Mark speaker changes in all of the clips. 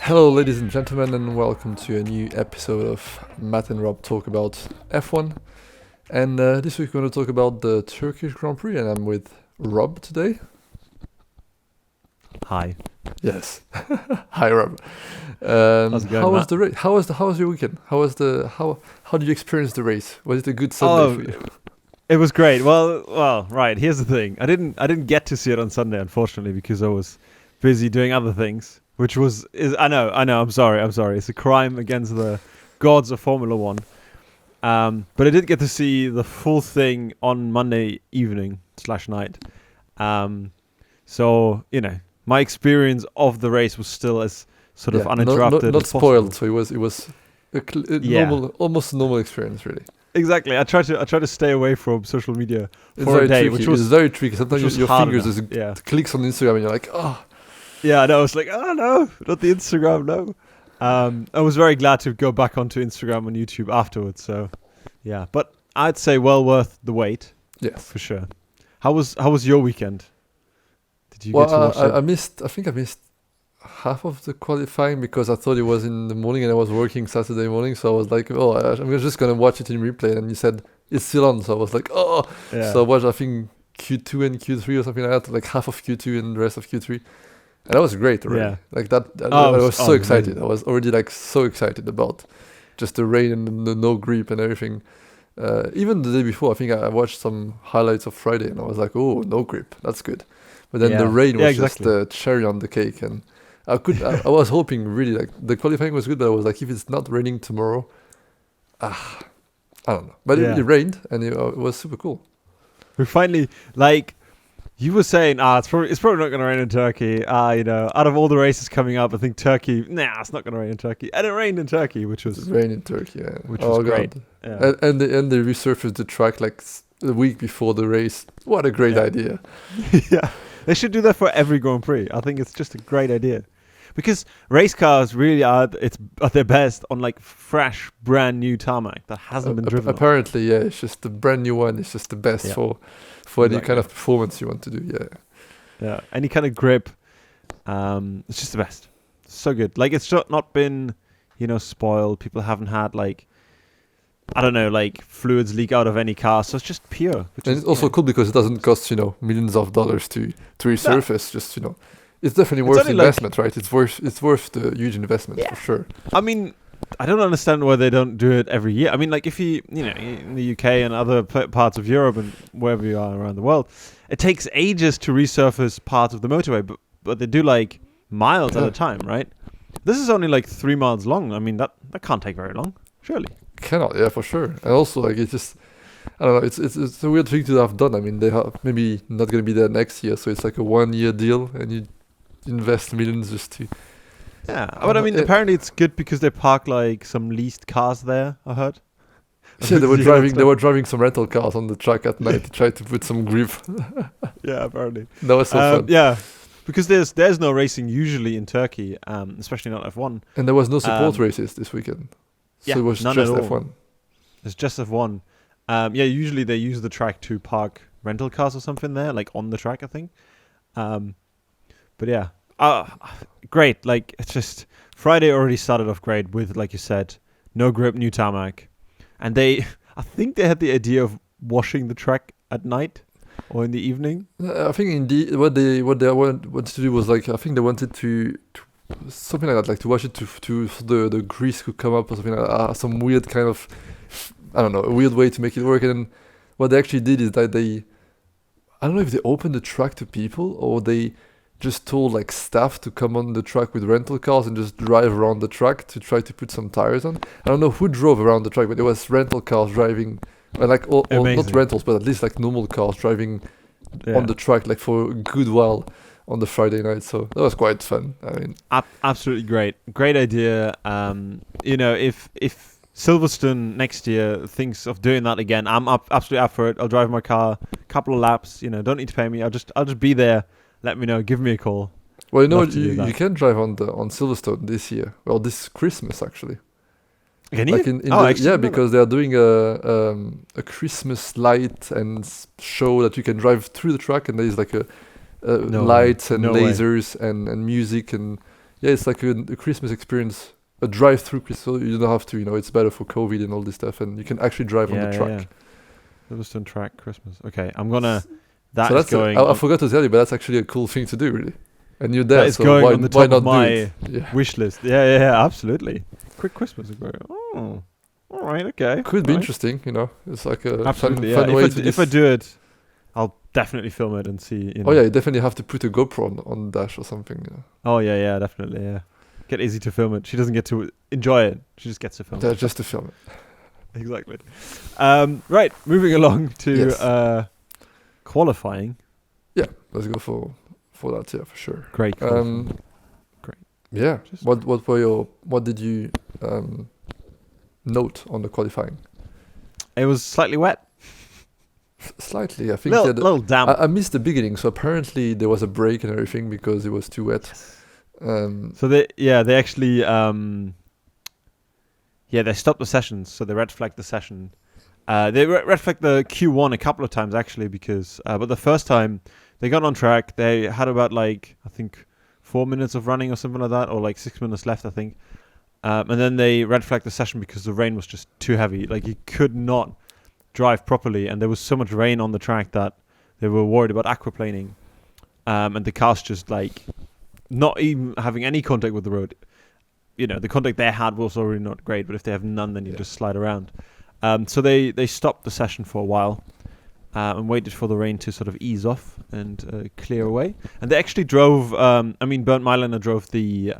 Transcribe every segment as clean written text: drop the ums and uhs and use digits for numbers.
Speaker 1: Hello, ladies and gentlemen, and welcome to a new episode of Matt and Rob Talk About F1. And this week we're going to talk about the Turkish Grand Prix, and I'm with Rob today.
Speaker 2: Hi.
Speaker 1: Yes. Hi, Rob.
Speaker 2: How's it going,
Speaker 1: how was
Speaker 2: Matt?
Speaker 1: the race? How was your weekend? How did you experience the race? Was it a good Sunday for you?
Speaker 2: It was great. Well, right. Here's the thing. I didn't get to see it on Sunday, unfortunately, because I was busy doing other things. I know. I'm sorry. It's a crime against the gods of Formula One. But I did get to see the full thing on Monday evening / night. So my experience of the race was still as sort of uninterrupted,
Speaker 1: not
Speaker 2: as
Speaker 1: spoiled.
Speaker 2: possible.
Speaker 1: So it was a normal, almost a normal experience, really.
Speaker 2: Exactly. I try to stay away from social media
Speaker 1: It's
Speaker 2: for
Speaker 1: very
Speaker 2: a day,
Speaker 1: tricky.
Speaker 2: which was
Speaker 1: It's very tricky. Sometimes your fingers
Speaker 2: enough.
Speaker 1: just clicks on Instagram, and you're like, oh.
Speaker 2: Yeah, I know. I was like, oh no, not the Instagram, no. I was very glad to go back onto Instagram and YouTube afterwards. So, yeah, but I'd say well worth the wait.
Speaker 1: Yes,
Speaker 2: for sure. How was your weekend? Did you get to watch it?
Speaker 1: I think I missed half of the qualifying because I thought it was in the morning and I was working Saturday morning. So I was like, I'm just gonna watch it in replay. And you said it's still on, so I was like, oh.
Speaker 2: Yeah.
Speaker 1: So I watched, I think, Q2 and Q3 or something like that, like half of Q2 and the rest of Q3. And that was great already.
Speaker 2: Yeah.
Speaker 1: Like that I was so excited.
Speaker 2: Amazing.
Speaker 1: I was already like so excited about just the rain and the no grip and everything. Even the day before, I think I watched some highlights of Friday and I was like, oh, no grip. That's good. But then the rain was just the cherry on the cake. And I was hoping really, like, the qualifying was good, but I was like, if it's not raining tomorrow, I don't know. But it rained and it was super cool.
Speaker 2: We finally, like, you were saying, it's probably not going to rain in Turkey. Out of all the races coming up, I think Turkey, it's not going to rain in Turkey. And it rained in Turkey, which was...
Speaker 1: It rained in Turkey, yeah.
Speaker 2: Which was great.
Speaker 1: Yeah. And they resurfaced the track like a week before the race. What a great idea.
Speaker 2: Yeah. They should do that for every Grand Prix. I think it's just a great idea. Because race cars really are at their best on like fresh, brand new tarmac that hasn't been driven.
Speaker 1: Apparently, yeah, it's just the brand new one. It's just the best for any kind of performance you want to do. Yeah,
Speaker 2: yeah. Any kind of grip, it's just the best. So good. Like it's not been, spoiled. People haven't had fluids leak out of any car. So it's just pure.
Speaker 1: And it's also cool because it doesn't cost millions of dollars to resurface. Just it's definitely worth investment, right? It's worth the huge investment for sure.
Speaker 2: I mean, I don't understand why they don't do it every year. I mean, like if you in the UK and other parts of Europe and wherever you are around the world, it takes ages to resurface parts of the motorway, but they do like miles at a time, right? This is only like 3 miles long. I mean, that can't take very long, surely.
Speaker 1: Cannot, yeah, for sure. And also, like, it's just, I don't know, it's a weird thing to have done. I mean, they have maybe not going to be there next year, so it's like a 1-year deal, and you invest millions just to...
Speaker 2: Yeah, but I mean, apparently it's good because they park like some leased cars there, I heard.
Speaker 1: Yeah, they were driving some rental cars on the track at night to try to put some grip.
Speaker 2: Yeah, apparently.
Speaker 1: That was so fun.
Speaker 2: Yeah, because there's no racing usually in Turkey, especially not F1.
Speaker 1: And there was no support races this weekend. So it was just F1.
Speaker 2: It's just F1. Usually they use the track to park rental cars or something there, like on the track, I think. But yeah. Great. Like, it's just Friday already started off great with, like you said, no grip, new tarmac. And I think they had the idea of washing the track at night or in the evening.
Speaker 1: I think indeed what they wanted to do was like, I think they wanted to something like that, like to wash it to the grease could come up or something like that, some weird kind of, I don't know, a weird way to make it work. And then what they actually did is that I don't know if they opened the track to people or they just told like staff to come on the track with rental cars and just drive around the track to try to put some tires on. I don't know who drove around the track, but there was rental cars driving, like all not rentals, but at least like normal cars driving on the track like for a good while on the Friday night. So that was quite fun. I mean,
Speaker 2: absolutely great idea. If Silverstone next year thinks of doing that again, I'm absolutely up for it. I'll drive my car a couple of laps. Don't need to pay me. I'll just be there. Let me know. Give me a call.
Speaker 1: Well, you can drive on Silverstone this year. Well, this Christmas actually.
Speaker 2: Can you?
Speaker 1: Because they are doing a Christmas light and show that you can drive through the track, and there is like lights and lasers and music, and yeah, it's like a Christmas experience, a drive-through Christmas. So you don't have to, it's better for COVID and all this stuff, and you can actually drive on the track.
Speaker 2: Yeah. Silverstone track Christmas. Okay, I'm gonna. That
Speaker 1: So
Speaker 2: is going.
Speaker 1: I forgot to tell you, but that's actually a cool thing to do, really. And you're there,
Speaker 2: That is
Speaker 1: so
Speaker 2: going
Speaker 1: why,
Speaker 2: on the
Speaker 1: why
Speaker 2: top
Speaker 1: not
Speaker 2: of my
Speaker 1: do it? Yeah.
Speaker 2: wish list. Yeah, absolutely. Quick Christmas. Oh, all right, okay.
Speaker 1: Could be
Speaker 2: nice.
Speaker 1: interesting, It's like a
Speaker 2: Absolutely.
Speaker 1: fun way to
Speaker 2: If I do it, I'll definitely film it and see.
Speaker 1: Oh yeah, you definitely have to put a GoPro on the dash or something.
Speaker 2: Oh yeah, definitely. Yeah. Get Izzy to film it. She doesn't get to enjoy it. She just gets to film
Speaker 1: Yeah,
Speaker 2: it.
Speaker 1: just to film it.
Speaker 2: Exactly. Right, moving along to
Speaker 1: Yes.
Speaker 2: qualifying.
Speaker 1: Yeah, let's go for that. Yeah, for sure.
Speaker 2: Great. Qualifying. Great.
Speaker 1: Yeah.
Speaker 2: Just-
Speaker 1: What did you note on the qualifying?
Speaker 2: It was slightly wet.
Speaker 1: Slightly, I think.
Speaker 2: Little damp.
Speaker 1: I missed the beginning, so apparently there was a break and everything because it was too wet.
Speaker 2: So they actually they stopped the sessions, so they red flagged the session. They red flagged the Q1 a couple of times actually because but the first time they got on track, they had about I think 4 minutes of running or something like that, or 6 minutes left I think. And then they red flagged the session because the rain was just too heavy. You could not drive properly, and there was so much rain on the track that they were worried about aquaplaning. And the cars just not even having any contact with the road. The contact they had was already not great, but if they have none, then you just slide around. So they stopped the session for a while and waited for the rain to sort of ease off and clear away. And they actually drove, Bernd Meilander drove the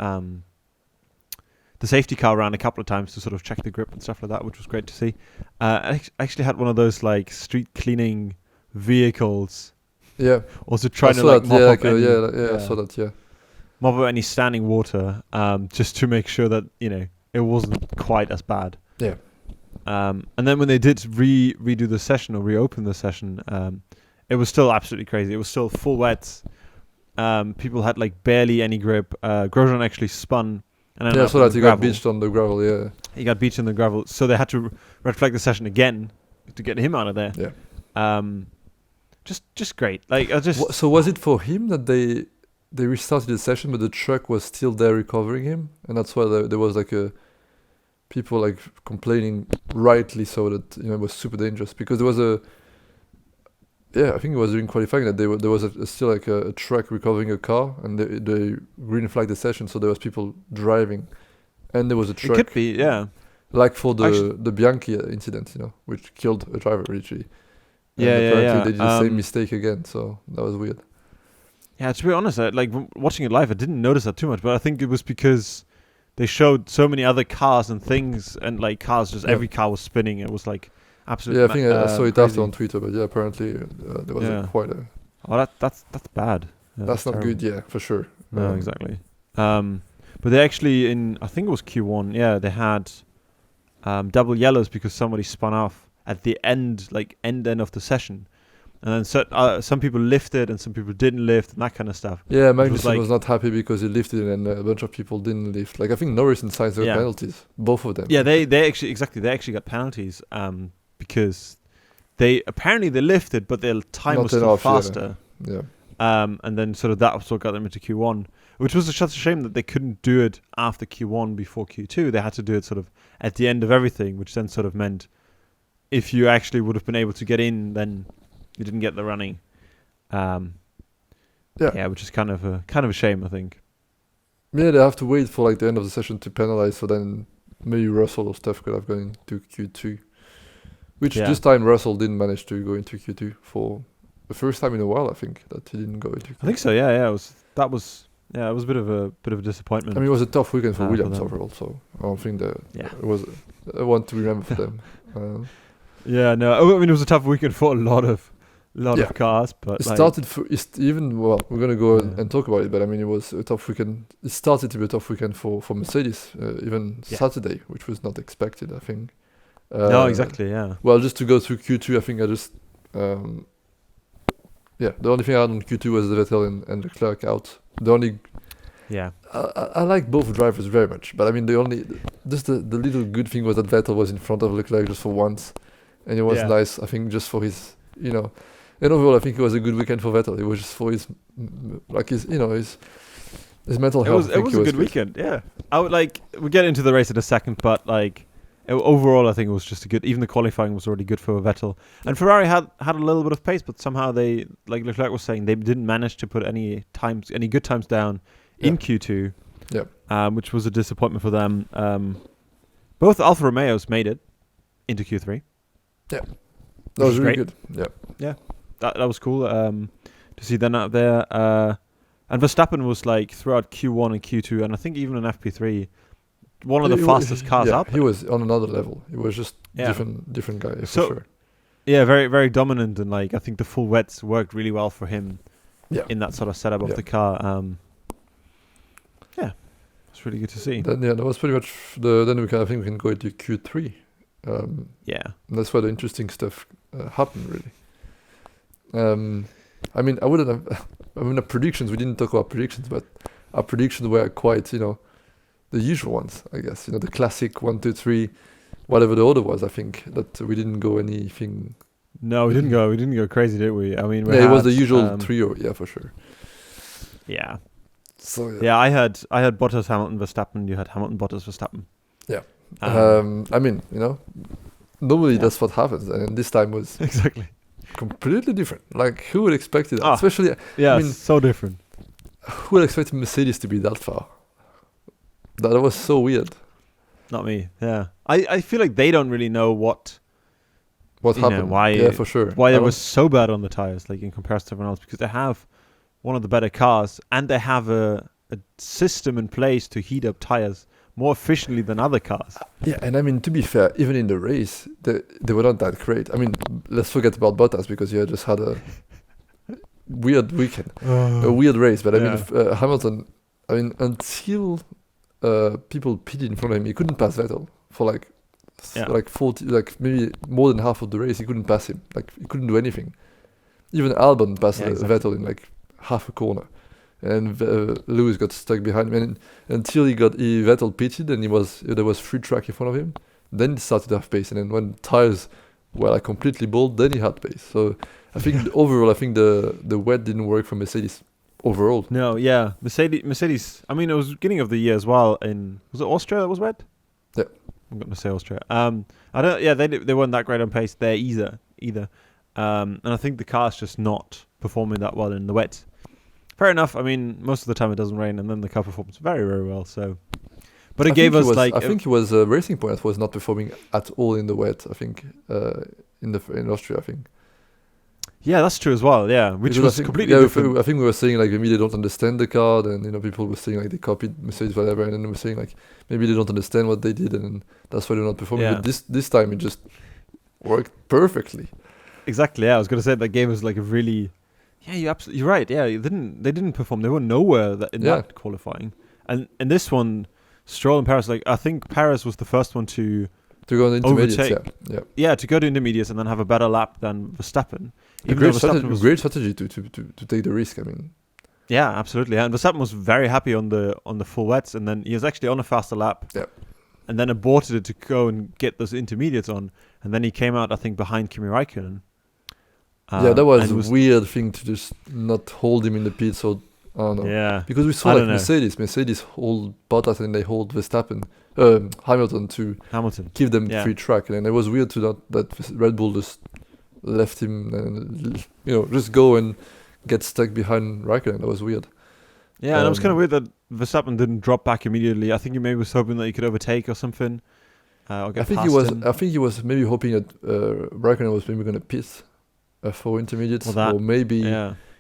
Speaker 2: safety car around a couple of times to sort of check the grip and stuff like that, which was great to see. I actually had one of those street cleaning vehicles.
Speaker 1: Yeah.
Speaker 2: Also trying to
Speaker 1: mop
Speaker 2: up
Speaker 1: I saw that. Yeah.
Speaker 2: Mop up any standing water, just to make sure that it wasn't quite as bad.
Speaker 1: Yeah.
Speaker 2: And then when they did redo the session or reopen the session, it was still absolutely crazy. It was still full wet. People had barely any grip. Grosjean actually spun. And
Speaker 1: Yeah, so that he got beached on the gravel. Yeah.
Speaker 2: He got beached on the gravel, so they had to red flag the session again to get him out of there.
Speaker 1: Yeah.
Speaker 2: Just great.
Speaker 1: So was it for him that they restarted the session, but the truck was still there recovering him, and that's why there was people complaining, rightly so, that it was super dangerous because there was I think it was during qualifying that there was still a truck recovering a car, and they green flagged the session, so there was people driving, and there was a truck.
Speaker 2: It could be, yeah.
Speaker 1: Like for the Bianchi incident, which killed a driver literally. And
Speaker 2: Yeah.
Speaker 1: apparently they did the same mistake again, so that was weird.
Speaker 2: Yeah, to be honest, watching it live, I didn't notice that too much, but I think it was because they showed so many other cars and things, and cars, just every car was spinning. It was absolutely.
Speaker 1: Yeah, I think I saw it
Speaker 2: crazy.
Speaker 1: after on Twitter, but yeah, apparently there was quite a.
Speaker 2: Oh, that's bad. Yeah,
Speaker 1: that's not
Speaker 2: terrible.
Speaker 1: good, yeah, for sure.
Speaker 2: No, exactly. But they actually I think it was Q1. Yeah, they had double yellows because somebody spun off at the end, end of the session. And then some people lifted and some people didn't lift and that kind of stuff.
Speaker 1: Yeah, Magnussen was not happy because he lifted and a bunch of people didn't lift. I think Norris and Sainz got penalties, both of them.
Speaker 2: Yeah, they actually got penalties because they lifted, but their time was still faster.
Speaker 1: Yeah.
Speaker 2: And then sort of that also got them into Q1, which was such a shame that they couldn't do it after Q1 before Q2. They had to do it sort of at the end of everything, which then sort of meant if you actually would have been able to get in, then you didn't get the running. Which is kind of a shame, I think.
Speaker 1: Yeah, they have to wait for the end of the session to penalize, so then maybe Russell or stuff could have gone into Q2. Which this time Russell didn't manage to go into Q2 for the first time in a while, I think, that he didn't go into Q2.
Speaker 2: I think so, yeah. It was a bit of a disappointment.
Speaker 1: I mean, it was a tough weekend for Williams
Speaker 2: them.
Speaker 1: overall, so I don't think that it was I want to remember for them.
Speaker 2: It was a tough weekend for a lot of cars, but
Speaker 1: it started we're gonna go and talk about it, but I mean, it was a tough weekend. It started to be a tough weekend for Mercedes, even Saturday, which was not expected, I think.
Speaker 2: No, exactly, yeah.
Speaker 1: Well, just to go through Q2, I think I just the only thing I had on Q2 was the Vettel and Leclerc out. The only I like both drivers very much, but I mean, the little good thing was that Vettel was in front of Leclerc just for once, and it was nice, I think, just for his, and overall I think it was a good weekend for Vettel. It was just for his His mental
Speaker 2: It
Speaker 1: health.
Speaker 2: was
Speaker 1: I think
Speaker 2: a
Speaker 1: he was
Speaker 2: good weekend. Yeah, I would like. We'll get into the race in a second, but like overall, I think it was just a good. Even the qualifying was already good for Vettel, and Ferrari had a little bit of pace, but somehow they, like Leclerc was saying, they didn't manage to put any good times down in Q2.
Speaker 1: Yeah.
Speaker 2: Which was a disappointment for them. Both Alfa Romeos made it into Q3.
Speaker 1: Yeah, that was really
Speaker 2: great.
Speaker 1: good. Yeah,
Speaker 2: That was cool to see them out there. And Verstappen was like throughout Q1 and Q2, and I think even in FP3, one of the fastest cars out there.
Speaker 1: He was on another level. He was just different guy, for sure.
Speaker 2: Yeah, very, very dominant, and like I think the full wets worked really well for him in that sort of setup of the car. It's really good to see.
Speaker 1: Then that was pretty much then I think we can go into Q3. And that's where the interesting stuff happened, really. I mean, the predictions, we didn't talk about predictions, but our predictions were quite, the usual ones, I guess. The classic 1, 2, 3, whatever the order was. I think that we didn't go anything.
Speaker 2: No, we didn't go crazy, did we? I mean,
Speaker 1: it was the usual trio, for sure.
Speaker 2: Yeah.
Speaker 1: So
Speaker 2: I had Bottas, Hamilton, Verstappen. You had Hamilton, Bottas, Verstappen.
Speaker 1: Yeah. I mean, normally that's what happens, and this time was
Speaker 2: exactly
Speaker 1: completely different. Like, who would expect it? Especially,
Speaker 2: so different.
Speaker 1: Who would expect Mercedes to be that far? That was so weird.
Speaker 2: Not me. Yeah, I feel like they don't really know what
Speaker 1: happened.
Speaker 2: Why?
Speaker 1: For sure.
Speaker 2: Why they were so bad on the tires, like in comparison to everyone else, because they have one of the better cars, and they have a system in place to heat up tires more efficiently than other cars.
Speaker 1: Yeah, and I mean, to be fair, even in the race, they were not that great. I mean, let's forget about Bottas, because he just had a weird weekend, a weird race. But I mean, Hamilton, I mean, until people pitted in front of him, he couldn't pass Vettel for like 40, like maybe more than half of the race. He couldn't pass him. Like, he couldn't do anything. Even Albon passed Vettel in like half a corner, and Lewis got stuck behind him. And until Vettel pitted, and there was free track in front of him, then he started to have pace. And then when tires were like completely bald, then he had pace. So I think overall, the wet didn't work for Mercedes overall.
Speaker 2: No, yeah, Mercedes. I mean, it was beginning of the year as well. Was it Austria that was wet?
Speaker 1: Yeah,
Speaker 2: I'm going to say Austria. I don't. Yeah, they weren't that great on pace there either. And I think the car's just not performing that well in the wet. Fair enough. I mean, most of the time it doesnst rain, and then the car performs very, very well. So, but it gave us
Speaker 1: I think it was Racing Point was not performing at all in the wet. I think in Austria, I think.
Speaker 2: Yeah, that's true as well. Yeah, which was completely different.
Speaker 1: I think we were saying like maybe they don't understand the car, and people were saying like they copied Mercedes whatever, and then we were saying like maybe they don't understand what they did, and that's why they're not performing. But this time it just worked perfectly.
Speaker 2: Exactly. Yeah, I was gonna say that gave us like a really. Yeah, you're right. Yeah, they didn't perform. They were nowhere in that qualifying, and in this one, Stroll and Paris. Like, I think Paris was the first one to
Speaker 1: go on intermediates.
Speaker 2: Yeah, to go to intermediates and then have a better lap than Verstappen.
Speaker 1: Great strategy to take the risk. I mean,
Speaker 2: yeah, absolutely. And Verstappen was very happy on the full wets, and then he was actually on a faster lap.
Speaker 1: Yeah.
Speaker 2: And then aborted it to go and get those intermediates on, and then he came out, I think, behind Kimi Räikkönen.
Speaker 1: That was a weird thing to just not hold him in the pit. So I don't know.
Speaker 2: Yeah,
Speaker 1: because we saw like Mercedes hold Bottas and they hold Hamilton to give them free track, and it was weird that Red Bull just left him and just go and get stuck behind Räikkönen. That was weird.
Speaker 2: Yeah, and it was kind of weird that Verstappen didn't drop back immediately. I think he maybe was hoping that he could overtake or something. Or get past him.
Speaker 1: I think he was maybe hoping that Räikkönen was maybe going to pit for intermediates, or maybe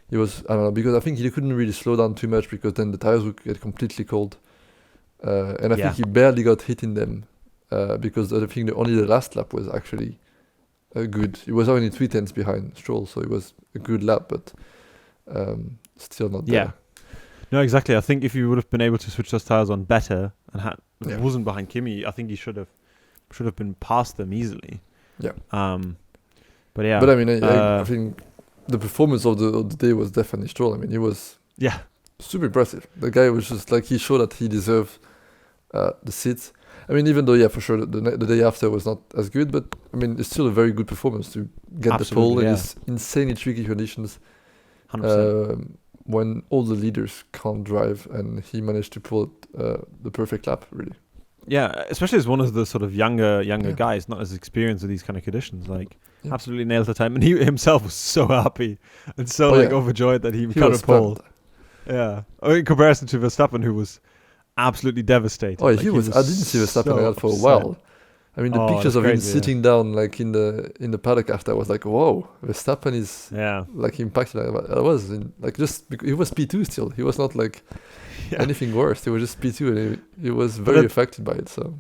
Speaker 1: he was, I don't know, because I think he couldn't really slow down too much, because then the tires would get completely cold, and I think he barely got hit in them, because I think only the last lap was actually good. He was only 3/10 behind Stroll, so it was a good lap, but still not there.
Speaker 2: No, exactly. I think if you would have been able to switch those tires on better and wasn't behind Kimi, I think he should have been past them easily.
Speaker 1: Yeah.
Speaker 2: But yeah.
Speaker 1: But I mean, I think the performance of the day was definitely Stroll. I mean, he was super impressive. The guy was just like, he showed that he deserved the seat. I mean, even though for sure the day after was not as good, but I mean, it's still a very good performance to get the pole in these insanely tricky conditions.
Speaker 2: 100%.
Speaker 1: when all the leaders can't drive, and he managed to pull the perfect lap, really.
Speaker 2: Yeah, especially as one of the sort of younger
Speaker 1: Yeah.
Speaker 2: guys, not as experienced with these kind of conditions. Like,
Speaker 1: Yeah.
Speaker 2: absolutely nailed the time, and he himself was so happy and so
Speaker 1: Oh,
Speaker 2: like
Speaker 1: yeah.
Speaker 2: overjoyed that he
Speaker 1: He
Speaker 2: got
Speaker 1: was
Speaker 2: a pole.
Speaker 1: stunned.
Speaker 2: Yeah, in comparison to Verstappen, who was absolutely devastated.
Speaker 1: Oh,
Speaker 2: Like,
Speaker 1: he was. I didn't see Verstappen
Speaker 2: so
Speaker 1: like that for a
Speaker 2: upset.
Speaker 1: while. I mean, the
Speaker 2: Oh,
Speaker 1: pictures
Speaker 2: that's
Speaker 1: of him
Speaker 2: crazy, yeah.
Speaker 1: sitting down, like in the paddock after, I was like, "Whoa, Verstappen is
Speaker 2: Yeah,
Speaker 1: like impacted." I was like just he was P2 still. He was not like
Speaker 2: yeah.
Speaker 1: anything worse. He was just P2, and he was
Speaker 2: But
Speaker 1: very affected by it. So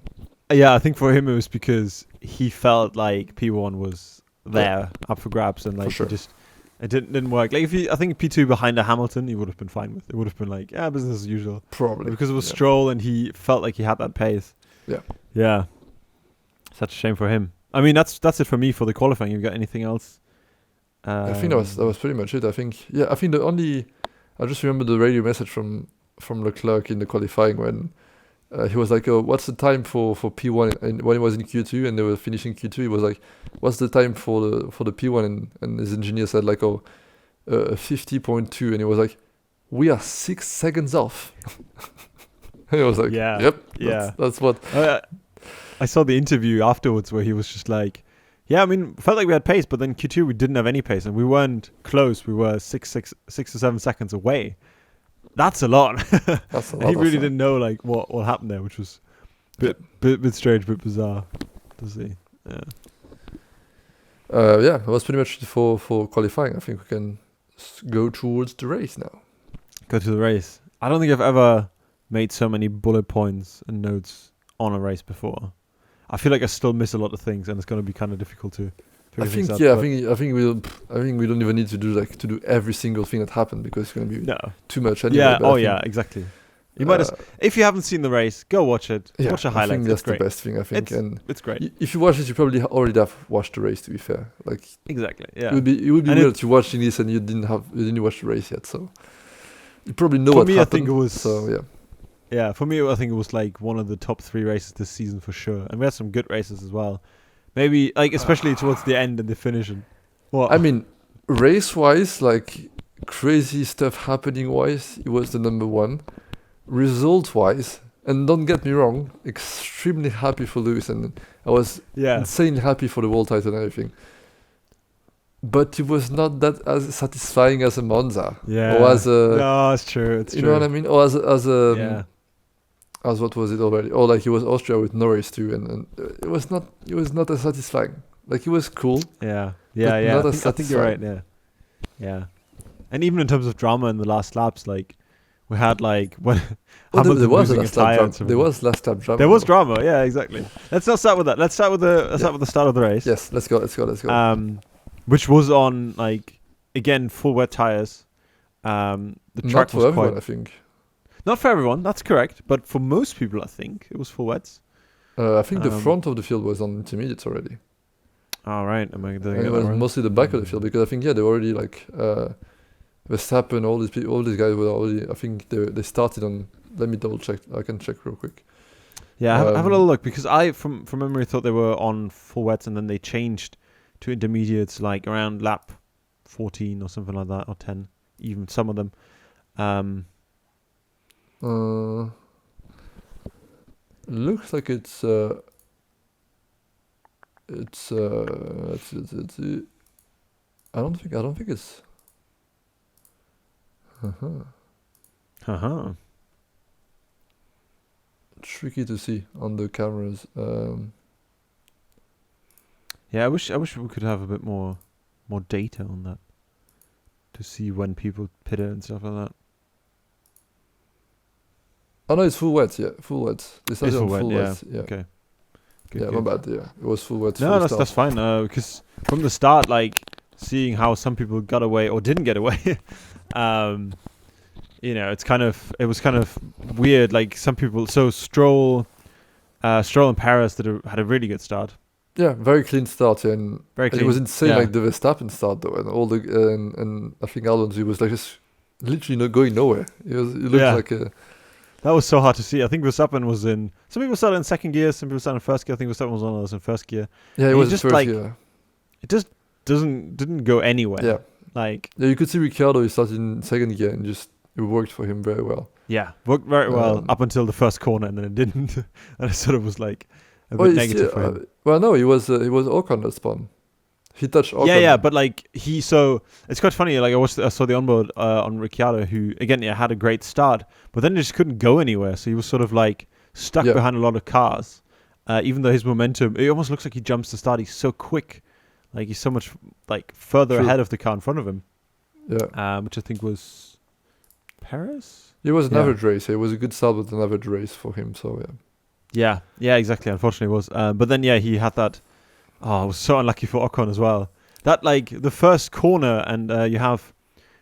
Speaker 2: Yeah, I think for him it was because he felt like P1 was there up for grabs, and like
Speaker 1: sure.
Speaker 2: it didn't work. Like I think P2 behind a Hamilton, he would have been fine with. It would have been like, yeah, business as usual.
Speaker 1: probably
Speaker 2: But because it was
Speaker 1: yeah.
Speaker 2: Stroll and he felt like he had that pace.
Speaker 1: Yeah.
Speaker 2: Yeah. Such a shame for him. I mean, that's it for me for the qualifying. You got anything else?
Speaker 1: I think that was pretty much it. I think I just remember the radio message from Leclerc in the qualifying when he was like, "Oh, what's the time for P1?" And when he was in Q2 and they were finishing Q2, he was like, "What's the time for the P1?" And his engineer said like, "Oh, 50.2," and he was like, "We are 6 seconds off." And he was like,
Speaker 2: Yeah.
Speaker 1: "Yep,
Speaker 2: Yeah.
Speaker 1: that's what."
Speaker 2: I saw the interview afterwards where he was just like, yeah, I mean, felt like we had pace, but then Q2 we didn't have any pace, and we weren't close. We were 6 to 7 seconds away. That's a lot.
Speaker 1: That's a
Speaker 2: And
Speaker 1: lot.
Speaker 2: he really didn't know like what happened there, which was bit strange, bit bizarre to see. Yeah.
Speaker 1: Yeah, that was pretty much it for qualifying. I think we can go towards the race now.
Speaker 2: Go to the race. I don't think I've ever made so many bullet points and notes on a race before. I feel like I still miss a lot of things, and it's going to be kind of difficult to
Speaker 1: I
Speaker 2: figure things
Speaker 1: think
Speaker 2: out.
Speaker 1: yeah,
Speaker 2: but
Speaker 1: I think we don't even need to do every single thing that happened because it's going to be
Speaker 2: no.
Speaker 1: too much anyway.
Speaker 2: Yeah.
Speaker 1: but I
Speaker 2: Oh
Speaker 1: think,
Speaker 2: yeah. Exactly. You might as if you haven't seen the race, go watch it.
Speaker 1: yeah,
Speaker 2: Watch the
Speaker 1: I
Speaker 2: highlights.
Speaker 1: think that's
Speaker 2: It's great.
Speaker 1: the best thing. I think, and
Speaker 2: It's great.
Speaker 1: if you watch it, you probably already have watched the race. To be fair, like
Speaker 2: Exactly. Yeah.
Speaker 1: it would be
Speaker 2: And
Speaker 1: weird to watching this and you didn't watch the race yet. So you probably know
Speaker 2: For
Speaker 1: what
Speaker 2: me,
Speaker 1: happened.
Speaker 2: I think it was.
Speaker 1: So yeah.
Speaker 2: Yeah, for me, I think it was like one of the top 3 races this season for sure. And we had some good races as well. Maybe, like, especially towards the end and the finishing. What?
Speaker 1: I mean, race-wise, like crazy stuff happening-wise, it was the number one. Result-wise, and don't get me wrong, extremely happy for Lewis, and I was
Speaker 2: yeah.
Speaker 1: insanely happy for the world title and everything. But it was not that as satisfying as a Monza,
Speaker 2: Yeah.
Speaker 1: or as a,
Speaker 2: No, it's true. It's
Speaker 1: you
Speaker 2: true.
Speaker 1: know what I mean, or as a
Speaker 2: Yeah.
Speaker 1: as what was it already? Or like it was Austria with Norris too, and it was not as satisfying. Like it was cool.
Speaker 2: Yeah. Yeah.
Speaker 1: But
Speaker 2: Yeah.
Speaker 1: not
Speaker 2: I
Speaker 1: as
Speaker 2: think you're right. Yeah. Yeah. And even in terms of drama in the last laps, like, we had like when
Speaker 1: Oh,
Speaker 2: Hamilton
Speaker 1: there was a
Speaker 2: losing
Speaker 1: last
Speaker 2: a tire
Speaker 1: lap
Speaker 2: and
Speaker 1: drama.
Speaker 2: something.
Speaker 1: There was last lap drama.
Speaker 2: There was drama. Yeah, exactly. Let's not start with that. Let's start with the start of the race.
Speaker 1: Yes, let's go.
Speaker 2: Which was on like again full wet tires. The
Speaker 1: Not
Speaker 2: track
Speaker 1: for
Speaker 2: was
Speaker 1: everyone,
Speaker 2: quite
Speaker 1: I think.
Speaker 2: not for everyone. That's correct, but for most people, I think it was full wets.
Speaker 1: I think the
Speaker 2: Um,
Speaker 1: front of the field was on intermediates already.
Speaker 2: All right, am I doing
Speaker 1: And it
Speaker 2: it
Speaker 1: was
Speaker 2: wrong?
Speaker 1: mostly the back of the field because I think they were already like Verstappen, all these guys were already. I think they started on. Let me double check. I can check real quick.
Speaker 2: Yeah, have a
Speaker 1: Um,
Speaker 2: little look because I, from memory, thought they were on full wets and then they changed to intermediates like around lap 14 or something like that, or 10, even some of them.
Speaker 1: Looks like it's I don't think it's. Tricky to see on the cameras.
Speaker 2: Yeah, I wish we could have a bit more data on that to see when people pit it and stuff like that.
Speaker 1: Oh no, it's full wet. Yeah, full wet. They
Speaker 2: It's
Speaker 1: started
Speaker 2: full
Speaker 1: on full
Speaker 2: wet,
Speaker 1: wet. Yeah.
Speaker 2: Okay. Good,
Speaker 1: Yeah,
Speaker 2: good.
Speaker 1: my bad. Yeah, it was full wet.
Speaker 2: No, that's fine. Because from the start, like seeing how some people got away or didn't get away, you know, it was kind of weird. Like some people, so Stroll and Paris had a really good start.
Speaker 1: Yeah, very clean start, yeah, and
Speaker 2: Very clean.
Speaker 1: it was insane.
Speaker 2: Yeah.
Speaker 1: Like the Verstappen start though, and all the and I think Alonso was like just literally not going nowhere. It looked
Speaker 2: Yeah.
Speaker 1: like a.
Speaker 2: That was so hard to see. I think Verstappen was in. Some people started in second gear. Some people started in first gear. I think Verstappen was one of those in first gear.
Speaker 1: Yeah, it
Speaker 2: And
Speaker 1: was
Speaker 2: he just,
Speaker 1: first
Speaker 2: like,
Speaker 1: year.
Speaker 2: It just didn't go anywhere.
Speaker 1: Yeah.
Speaker 2: Like,
Speaker 1: Yeah, you could see Ricciardo. He started in second gear and just it worked for him very well.
Speaker 2: yeah, worked very well
Speaker 1: Um,
Speaker 2: up until the first corner, and then it didn't. And it sort of was like a bit negative for him.
Speaker 1: Well, no, he was Ocon that spun. He touched Ocon.
Speaker 2: Yeah, but like so it's quite funny. Like I saw the onboard on Ricciardo, who again had a great start, but then he just couldn't go anywhere. So he was sort of like stuck behind a lot of cars. Even though his momentum, it almost looks like he jumps to start. He's so quick, like he's so much like further ahead of the car in front of him.
Speaker 1: Yeah,
Speaker 2: which I think was Perez.
Speaker 1: it was an average race. It was a good start, but an average race for him. So
Speaker 2: Yeah, exactly. Unfortunately, it was. But then he had that. Oh, it was so unlucky for Ocon as well. That like the first corner, and you have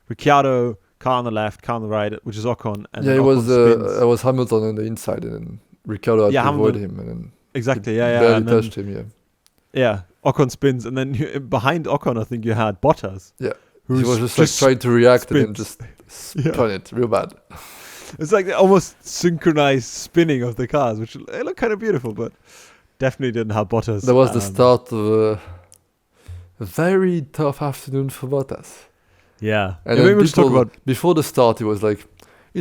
Speaker 2: Ricciardo, car on the left, car on the right, which is Ocon. And
Speaker 1: it
Speaker 2: Ocon
Speaker 1: was Hamilton on the inside, and then Ricciardo had to avoid him, and then
Speaker 2: exactly,
Speaker 1: barely touched him.
Speaker 2: Yeah, Ocon spins, and then behind Ocon, I think you had Bottas.
Speaker 1: Yeah, he was just like trying to react and then just spun it real bad.
Speaker 2: It's like almost synchronized spinning of the cars, which look kind of beautiful, but definitely didn't have Bottas.
Speaker 1: That was the start of a very tough afternoon for Bottas.
Speaker 2: Yeah,
Speaker 1: and then maybe talk about before the start. It was like,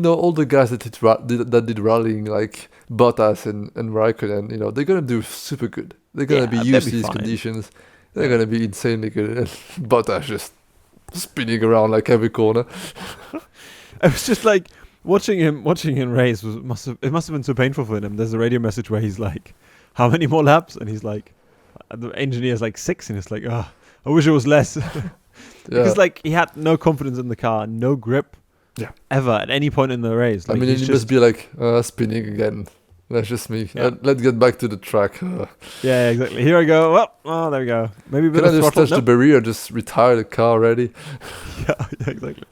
Speaker 1: all the guys that did rallying, like Bottas and Raikkonen, they're gonna do super good. They're gonna be used to these conditions. They're gonna be insanely good. And Bottas just spinning around like every corner.
Speaker 2: It was just like watching him race must have been so painful for him. There's a radio message where he's like, "How many more laps?" And he's like, the engineer's like 6, and it's like, "Oh, I wish it was less." Because like he had no confidence in the car, no grip, ever at any point in the race. Like,
Speaker 1: he must be like spinning again. That's just me.
Speaker 2: Yeah.
Speaker 1: Let's get back to the track.
Speaker 2: Yeah, exactly. Here I go. Oh, there we go. Maybe a bit
Speaker 1: Can I
Speaker 2: of
Speaker 1: just touch the barrier, just retire the car already?
Speaker 2: Yeah, exactly.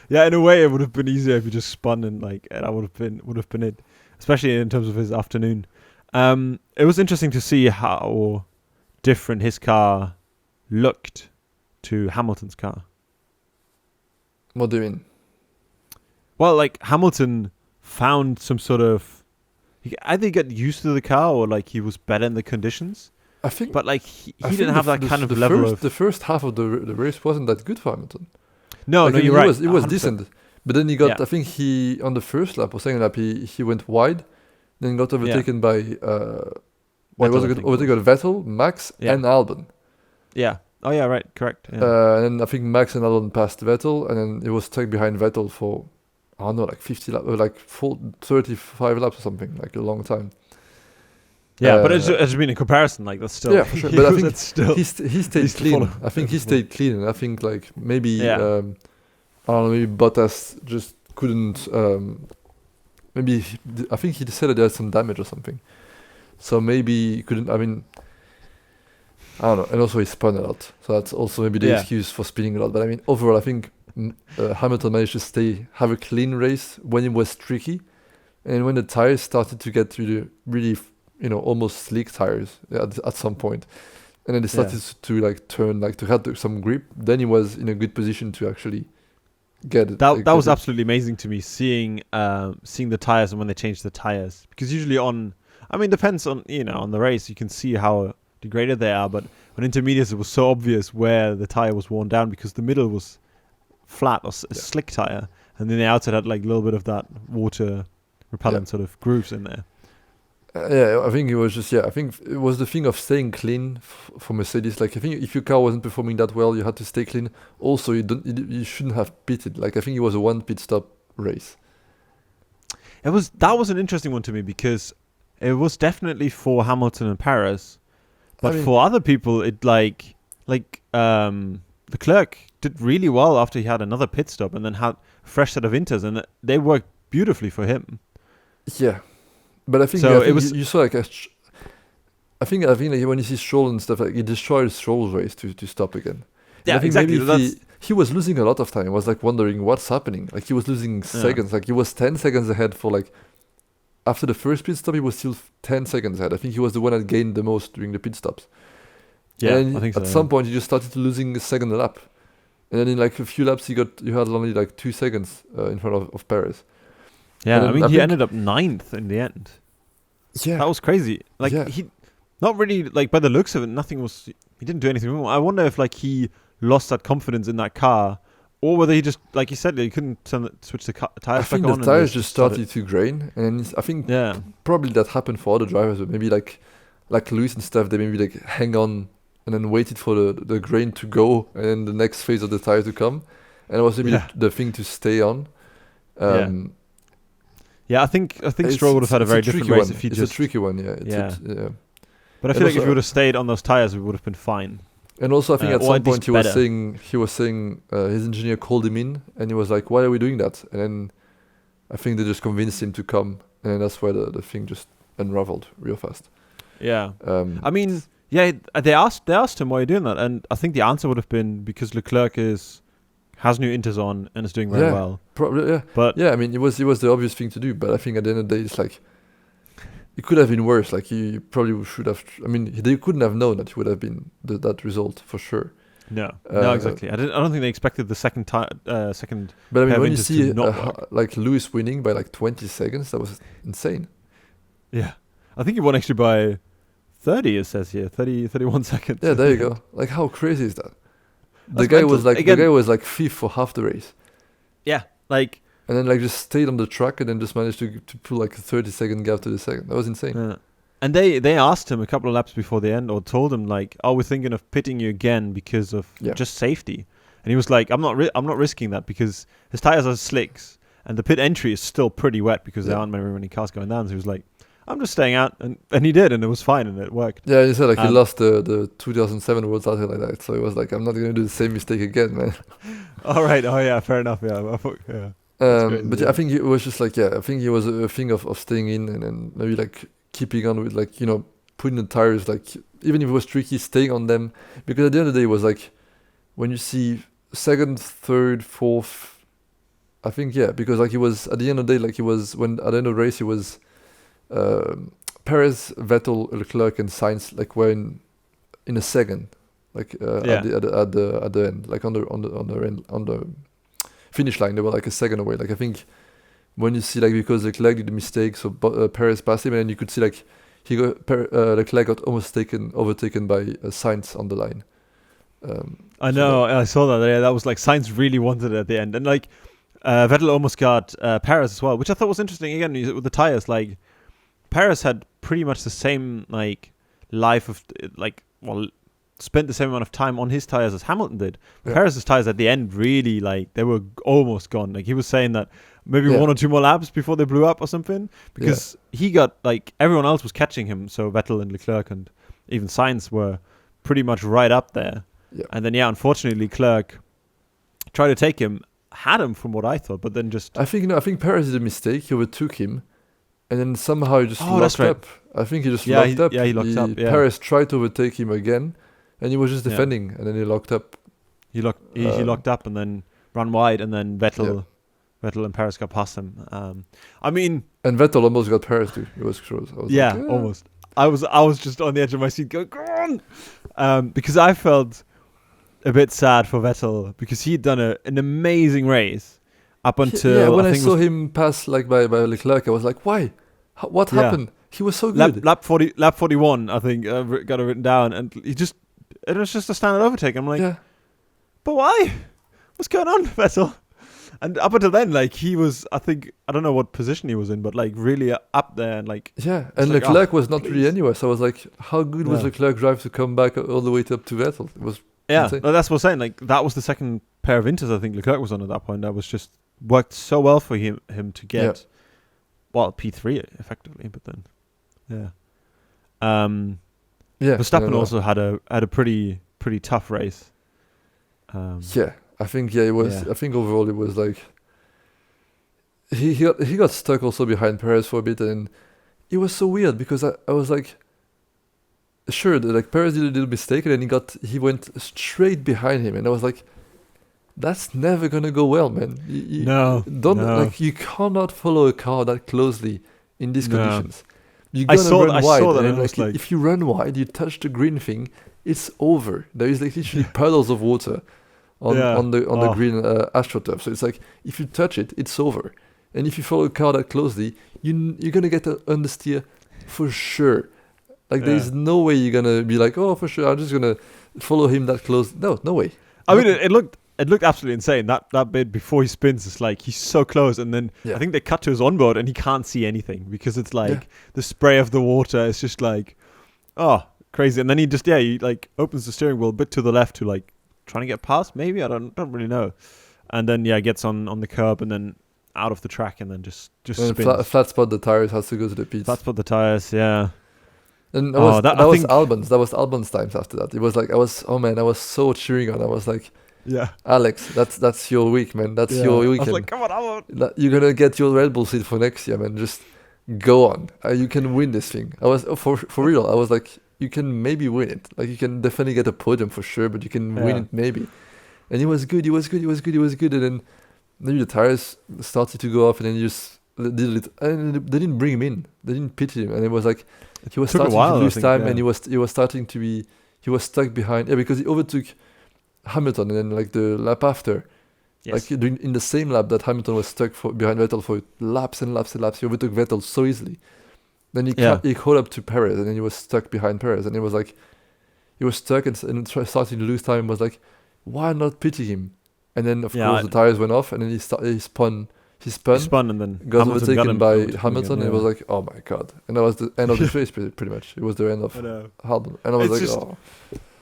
Speaker 2: Yeah, in a way, it would have been easier if he just spun and that would have been it, especially in terms of his afternoon. It was interesting to see how different his car looked to Hamilton's car.
Speaker 1: What do you mean?
Speaker 2: Well, like Hamilton found some sort of. He either got used to the car or like he was better in the conditions.
Speaker 1: I think,
Speaker 2: but like he didn't have that kind of level of.
Speaker 1: The first half of the race wasn't that good for Hamilton.
Speaker 2: No, you're right.
Speaker 1: It was decent, but then he got.
Speaker 2: Yeah.
Speaker 1: I think he on the first lap or second lap he went wide, then got overtaken by. Overtaken Vettel, Max, and Albon.
Speaker 2: Yeah. Oh yeah, right. Correct.
Speaker 1: Yeah. And I think Max and Albon passed Vettel, and then it was stuck behind Vettel for. I don't know, like 50 laps, or like 35 laps or something, like a long time.
Speaker 2: Yeah, but it's been in comparison, like that's still.
Speaker 1: Yeah, for sure. But I think
Speaker 2: still
Speaker 1: he stayed clean. I think he stayed clean, and I think like maybe I don't know, maybe Bottas just couldn't. I think he said that he had some damage or something, so maybe he couldn't. I mean, I don't know, and also he spun a lot, so that's also maybe the excuse for spinning a lot. But I mean, overall, I think. Hamilton managed to have a clean race when it was tricky, and when the tires started to get to the really, almost slick tires at some point, and then they started to like turn, like to have some grip. Then he was in a good position to actually get it.
Speaker 2: That was absolutely amazing to me seeing the tires and when they changed the tires, because usually depends on on the race, you can see how degraded they are, but on intermediates it was so obvious where the tire was worn down because the middle was flat or slick tire, and then the outside had like a little bit of that water repellent sort of grooves in there.
Speaker 1: I think it was just I think it was the thing of staying clean for Mercedes. Like I think if your car wasn't performing that well, you had to stay clean. Also, you shouldn't have pitted. Like I think it was a 1 pit stop race.
Speaker 2: That was an interesting one to me because it was definitely for Hamilton and Perez, but for other people it Leclerc did really well after he had another pit stop and then had a fresh set of inters, and they worked beautifully for him. Yeah,
Speaker 1: but I think
Speaker 2: so.
Speaker 1: You saw like I think like when you see Stroll and stuff, like he destroyed Stroll's race to stop again.
Speaker 2: Yeah,
Speaker 1: I think
Speaker 2: exactly.
Speaker 1: Maybe he was losing a lot of time. I was like wondering what's happening. Like he was losing seconds. Like he was 10 seconds ahead for like after the first pit stop. He was still 10 seconds ahead. I think he was the one that gained the most during the pit stops.
Speaker 2: Yeah,
Speaker 1: and
Speaker 2: I think so.
Speaker 1: At some point, he just started losing a second lap, and then in like a few laps, you had only like 2 seconds in front of Perez.
Speaker 2: Yeah, he ended up 9th in the end. Yeah, that was crazy. Like he, not really like by the looks of it, he didn't do anything wrong. I wonder if like he lost that confidence in that car or whether he just, like you said, he couldn't switch the tires
Speaker 1: I
Speaker 2: back
Speaker 1: think
Speaker 2: on.
Speaker 1: the tires just started to grain, and I think
Speaker 2: Yeah.
Speaker 1: probably that happened for other drivers, but maybe like Lewis and stuff, they maybe like hang on and then waited for the grain to go and then the next phase of the tire to come, and it was maybe the thing to stay on.
Speaker 2: Yeah, I think Stroll would have had a very different race if he
Speaker 1: it's
Speaker 2: just.
Speaker 1: a tricky one, yeah.
Speaker 2: Yeah. But I feel like if he would have stayed on those tires, we would have been fine.
Speaker 1: And also, I think at some point he was
Speaker 2: better.
Speaker 1: saying his engineer called him in, and he was like, "Why are we doing that?" And then I think they just convinced him to come, and that's why the thing just unraveled real fast.
Speaker 2: Yeah. I mean, yeah, they asked him why you're doing that, and I think the answer would have been because Leclerc has new inters on and is doing very well.
Speaker 1: Probably, yeah.
Speaker 2: But
Speaker 1: yeah, I mean, it was the obvious thing to do, but I think at the end of the day, it's like it could have been worse. Like you probably should have. I mean, they couldn't have known that it would have been that result for sure.
Speaker 2: No, exactly. I don't think they expected the second.
Speaker 1: But I mean, when you see like Lewis winning by like 20 seconds, that was insane.
Speaker 2: Yeah, I think he won actually by 30. It says here 31 seconds.
Speaker 1: Yeah, there you go. Like, how crazy is that? The
Speaker 2: That's
Speaker 1: guy
Speaker 2: mental.
Speaker 1: was like fifth for half the race.
Speaker 2: Yeah, like.
Speaker 1: And then like just stayed on the track and then just managed to pull like a 30-second gap to the second. That was insane.
Speaker 2: And they asked him a couple of laps before the end, or told him like, "Oh, we're thinking of pitting you again because of just safety." And he was like, "I'm not risking that because his tires are slicks and the pit entry is still pretty wet because there aren't very many cars going down." So he was like, "I'm just staying out," and he did, and it was fine and it worked.
Speaker 1: Yeah, he said like he lost the 2007 World Title like that, so he was like, "I'm not gonna do the same mistake again, man."
Speaker 2: All right. Oh yeah, fair enough. Yeah.
Speaker 1: But I think it was just like I think it was a thing of staying in and then maybe like keeping on with like putting the tires like even if it was tricky staying on them, because at the end of the day it was like when you see second, third, fourth, I think because like he was at the end of the day like he was when at the end of the race he was Perez, Vettel, Leclerc and Sainz like were in a second like at the end like on the finish line they were like a second away. Like I think when you see like because Leclerc did a mistake, so Perez passed him, and then you could see like Leclerc got almost overtaken by Sainz on the line.
Speaker 2: I know, I saw that. Yeah, that was like Sainz really wanted it at the end, and like Vettel almost got Perez as well, which I thought was interesting. Again, with the tires, like Perez had pretty much the same like life of spent the same amount of time on his tires as Hamilton did. Yeah. Perez's tires at the end really like they were almost gone. Like he was saying that maybe 1 or 2 more laps before they blew up or something, because he got like everyone else was catching him. So Vettel and Leclerc and even Sainz were pretty much right up there. Yeah. And then unfortunately Leclerc tried to take him, had him from what I thought, but then just
Speaker 1: I think Perez did a mistake. He overtook him, and then somehow he just locked up. I think he just locked up.
Speaker 2: Yeah, he locked up. Yeah.
Speaker 1: Perez tried to overtake him again. And he was just defending, and then he locked up.
Speaker 2: He locked up and then ran wide, and then Vettel and Perez got past him. I mean,
Speaker 1: and Vettel almost got Perez too. It was close.
Speaker 2: Almost. I was just on the edge of my seat going, "Go on!" Because I felt a bit sad for Vettel because he'd done an amazing race up until
Speaker 1: when I saw him pass like by Leclerc, I was like, "Why? What happened?" He was so good.
Speaker 2: Lap 41, I think, got it written down, and it was just a standard overtake. I'm like, but why? What's going on, Vettel? And up until then, like he was, I don't know what position he was in, but like really up there, and like
Speaker 1: and Leclerc was not really anywhere. So I was like, how good was Leclerc drive to come back all the way up to Vettel? It was insane.
Speaker 2: No, that's what I'm saying. Like that was the second pair of inters I think Leclerc was on at that point. That was just worked so well for him to get P3 effectively, but then Verstappen also had a pretty tough race.
Speaker 1: I think it was. I think overall it was like he got stuck also behind Perez for a bit, and it was so weird because I was like, sure, like Perez did a little mistake, and then he went straight behind him, and I was like, that's never gonna go well, man. You cannot follow a car that closely in these conditions. You're gonna run wide, and like, if you run wide, you touch the green thing, it's over. There is like literally puddles of water on the green AstroTurf. So it's like if you touch it, it's over. And if you follow a car that closely, you're gonna get an understeer for sure. Like there's no way you're gonna be like, oh, for sure, I'm just gonna follow him that close. No way.
Speaker 2: I mean, it looked it looked absolutely insane. That bit before he spins, it's like he's so close, and then
Speaker 1: Yeah.
Speaker 2: I think they cut to his onboard, and he can't see anything because it's like
Speaker 1: Yeah.
Speaker 2: the spray of the water is just like, oh, crazy. And then he like opens the steering wheel a bit to the left to like trying to get past. Maybe I don't really know. And then gets on the curb and then out of the track and then just
Speaker 1: And
Speaker 2: spins.
Speaker 1: flat spot the tires, has to go to the pits.
Speaker 2: That's what the tires. Yeah.
Speaker 1: And
Speaker 2: Oh,
Speaker 1: that
Speaker 2: I
Speaker 1: was
Speaker 2: think-
Speaker 1: Albon's. That was Albon's times after that. It was like I was so cheering on. I was like,
Speaker 2: Yeah.
Speaker 1: Alex, that's your week, man. That's
Speaker 2: Yeah.
Speaker 1: your
Speaker 2: I was
Speaker 1: weekend.
Speaker 2: like, come on, Alan.
Speaker 1: You're gonna get your Red Bull seat for next year, man. Just go on. You can win this thing. I was for real. I was like, you can maybe win it. Like you can definitely get a podium for sure, but you can win
Speaker 2: Yeah.
Speaker 1: it maybe. And he was good. He was good. He was good. He was good. And then maybe the tires started to go off, and then he just did it. And they didn't bring him in. They didn't pit him, and it was like he was
Speaker 2: took a
Speaker 1: starting
Speaker 2: while,
Speaker 1: to
Speaker 2: I
Speaker 1: lose
Speaker 2: think,
Speaker 1: time,
Speaker 2: yeah.
Speaker 1: and he was starting to be. He was stuck behind. Yeah, because he overtook Hamilton, and then like the lap after.
Speaker 2: Yes.
Speaker 1: Like in the same lap that Hamilton was stuck behind Vettel for laps and laps and laps, he overtook Vettel so easily. Then he caught up to Perez, and then he was stuck behind Perez, and it was like he was stuck and starting to lose time. And was like, why not pity him? And then of course the tires went off, and then he spun,
Speaker 2: He spun and then
Speaker 1: got
Speaker 2: Hamilton
Speaker 1: overtaken by
Speaker 2: overtook him
Speaker 1: Hamilton,
Speaker 2: again,
Speaker 1: and it was like, oh my god! And that was the end of the race, pretty much. It was the end of
Speaker 2: I know.
Speaker 1: Hamilton, and I was
Speaker 2: It's
Speaker 1: like,
Speaker 2: just-
Speaker 1: oh,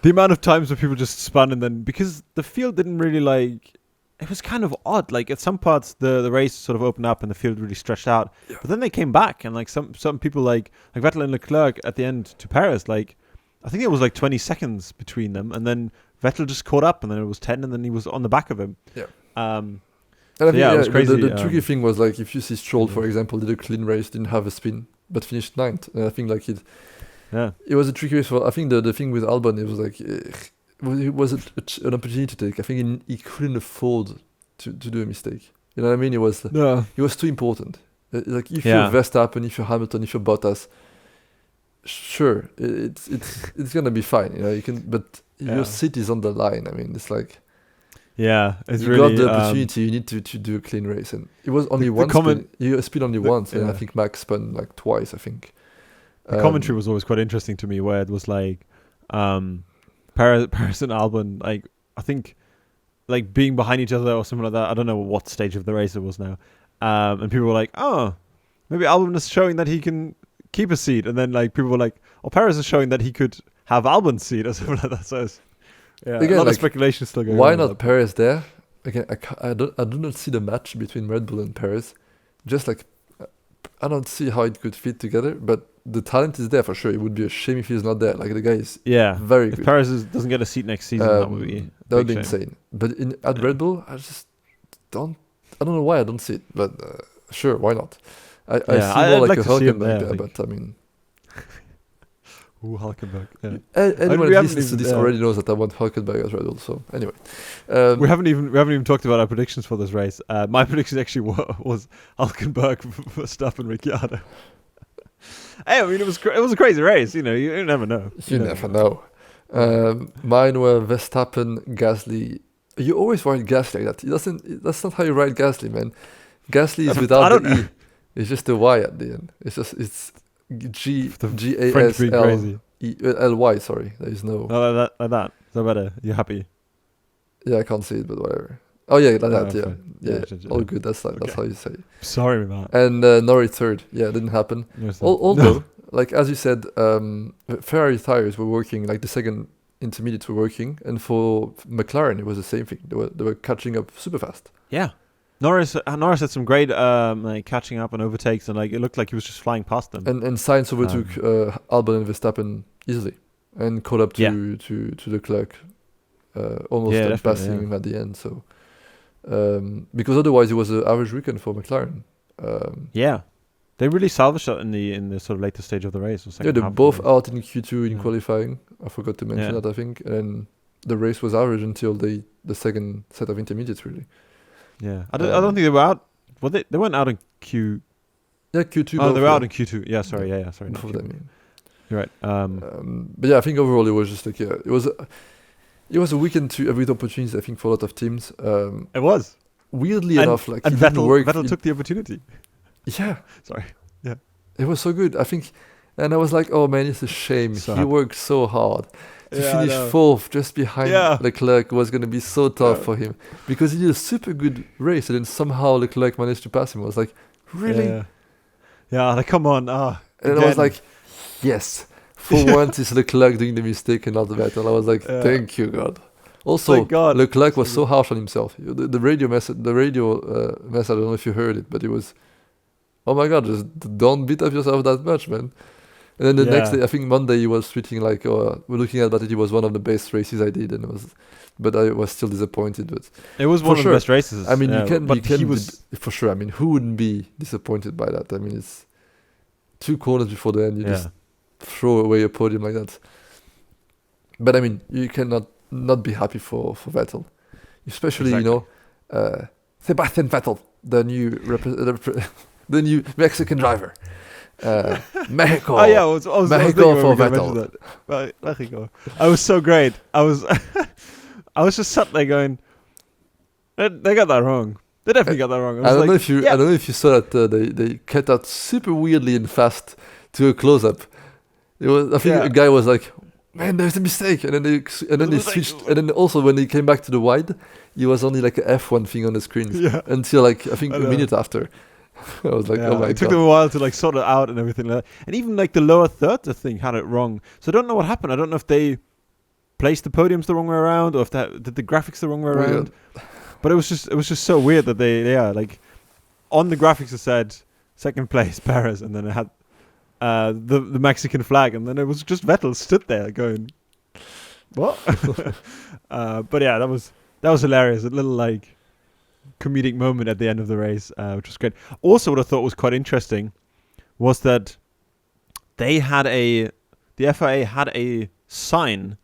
Speaker 2: The amount of times where people just spun and then because the field didn't really like. It was kind of odd. Like at some parts, the race sort of opened up and the field really stretched out.
Speaker 1: Yeah.
Speaker 2: But then they came back and like some people like Vettel and Leclerc at the end to Paris. Like I think it was like 20 seconds between them, and then Vettel just caught up, and then it was 10, and then he was on the back of him.
Speaker 1: Yeah.
Speaker 2: Um.
Speaker 1: And I think,
Speaker 2: it was crazy.
Speaker 1: The tricky thing was like if you see Stroll, for
Speaker 2: yeah.
Speaker 1: example, did a clean race, didn't have a spin, but finished ninth. And I think like
Speaker 2: Yeah.
Speaker 1: it was a tricky race for. I think the thing with Albon, it was like it was an opportunity to take. I think he couldn't afford to do a mistake. You know what I mean? It was too important. Like if you're Verstappen, if you're Hamilton, if you're Bottas, sure, it's gonna be fine. You know, you can, but your seat is on the line. I mean, it's like.
Speaker 2: Yeah, it's
Speaker 1: you
Speaker 2: really
Speaker 1: got the opportunity. You need to do a clean race, and it was only one spin. You spin only once, and I think Max spun like twice. I think
Speaker 2: the commentary was always quite interesting to me, where it was like Perez and Albon, like I think, like being behind each other or something like that. I don't know what stage of the race it was now, and people were like, "Oh, maybe Albon is showing that he can keep a seat," and then like people were like, "Oh, Perez is showing that he could have Albon's seat," or something like that. So. Again, a lot of speculation still going on.
Speaker 1: Why not Perez there? Again, I do not see the match between Red Bull and Perez. Just like I don't see how it could fit together. But the talent is there for sure. It would be a shame if he's not there. Like the guy is very good.
Speaker 2: If Perez doesn't get a seat next season, that would be
Speaker 1: insane. But at Red Bull, I just don't. I don't know why I don't see it. But sure, why not? I see more like a Hulkenberg there. But I mean.
Speaker 2: Ooh, Hulkenberg. Yeah.
Speaker 1: Anyone who listens to this already knows that I want Hulkenberg as Red Bull. So anyway,
Speaker 2: we haven't even talked about our predictions for this race. My prediction actually was Hulkenberg, Verstappen, Ricciardo. Hey, I mean it was a crazy race. You know, you never know.
Speaker 1: You never know. Mine were Verstappen, Gasly. You always write Gasly like that. That's not how you write Gasly, man. Gasly is without the E. It's just a Y at the end. It's G-A-S-L-E-L-Y, sorry. There is no...
Speaker 2: Oh, like that. So better. You're happy?
Speaker 1: Yeah, I can't see it, but whatever. Oh, yeah, like that,
Speaker 2: Sure.
Speaker 1: All good, that's how you say it.
Speaker 2: Sorry, man.
Speaker 1: And Norris third. Yeah, it didn't happen. Although, like as you said, Ferrari tires were working, like the second intermediates were working, and for McLaren, it was the same thing. They were catching up super fast.
Speaker 2: Yeah. Norris had some great like catching up and overtakes, and like it looked like he was just flying past them.
Speaker 1: And Sainz overtook Albon and Verstappen easily, and caught up to Leclerc, almost passing him at the end. So because otherwise it was an average weekend for McLaren.
Speaker 2: They really salvaged that in the sort of later stage of the race.
Speaker 1: They're both out in Q2 in qualifying. I forgot to mention that, I think, and the race was average until the second set of intermediates really.
Speaker 2: Yeah, I don't think they were out. Well, they weren't out in Q.
Speaker 1: Yeah, Q2.
Speaker 2: Oh, they were out in Q2. Yeah, sorry. Sorry.
Speaker 1: Both of them.
Speaker 2: You're right.
Speaker 1: But yeah, I think overall it was just like it was a weekend to with opportunities. I think for a lot of teams.
Speaker 2: It was
Speaker 1: weirdly enough, like
Speaker 2: and Vettel took the opportunity.
Speaker 1: Yeah.
Speaker 2: Sorry. Yeah.
Speaker 1: It was so good. I think, and I was like, oh man, it's a shame. He worked so hard. to
Speaker 2: Yeah, I
Speaker 1: finish
Speaker 2: know.
Speaker 1: fourth just behind
Speaker 2: Yeah.
Speaker 1: Leclerc was going to be so tough
Speaker 2: Yeah.
Speaker 1: for him because he did a super good race and then somehow Leclerc managed to pass him. I was like, really?
Speaker 2: Yeah. Yeah, like, come on.
Speaker 1: And I was
Speaker 2: Again.
Speaker 1: like, yes, for once it's Leclerc doing the mistake and not Vettel. I was like,
Speaker 2: Yeah.
Speaker 1: thank you, God. Also,
Speaker 2: Thank God.
Speaker 1: Leclerc was
Speaker 2: So
Speaker 1: so harsh on himself. The radio message, I don't know if you heard it, but it was, oh my God, just don't beat up yourself that much, man. And then the next
Speaker 2: Yeah.
Speaker 1: day, I think Monday, he was tweeting like, we're looking at that it was one of the best races I did, and but I was still disappointed. But
Speaker 2: It was
Speaker 1: For
Speaker 2: one of
Speaker 1: sure.
Speaker 2: the best races.
Speaker 1: I mean,
Speaker 2: yeah, but he
Speaker 1: be-
Speaker 2: was.
Speaker 1: for sure. I mean, who wouldn't be disappointed by that? I mean, it's 2 corners before the end, you just throw away a podium like that. But I mean, you cannot not be happy for Vettel, especially
Speaker 2: Exactly.
Speaker 1: Sebastian Vettel, the new the new Mexican driver, Mexico.
Speaker 2: Oh yeah, I was
Speaker 1: Mexico
Speaker 2: thinking when
Speaker 1: for
Speaker 2: we were gonna
Speaker 1: Vettel.
Speaker 2: mention that. Mexico. I was so great. I was, I was just sat there going, they got that wrong. They definitely got that wrong.
Speaker 1: I don't
Speaker 2: like,
Speaker 1: know if you I don't know if you saw that they cut out super weirdly and fast to a close up. It was I think
Speaker 2: Yeah.
Speaker 1: a guy was like, "Man, there's a mistake," and then they
Speaker 2: There's a
Speaker 1: switched,
Speaker 2: mistake.
Speaker 1: and then also when they came back to the wide, it was only like a F1 thing on the screen
Speaker 2: Yeah.
Speaker 1: until like I think
Speaker 2: I
Speaker 1: a
Speaker 2: know.
Speaker 1: minute after. I was like, "Oh my
Speaker 2: It took
Speaker 1: God."
Speaker 2: them a while to like sort it out and everything like that. And even like the lower third thing had it wrong. So I don't know what happened. I don't know if they placed the podiums the wrong way around or if did the graphics the wrong way
Speaker 1: Weird.
Speaker 2: around. But it was just so weird that they like on the graphics it said second place Perez and then it had the Mexican flag and then it was just Vettel stood there going what? But yeah, that was hilarious. A little like comedic moment at the end of the race, which was great. Also, what I thought was quite interesting was that the FIA had a sign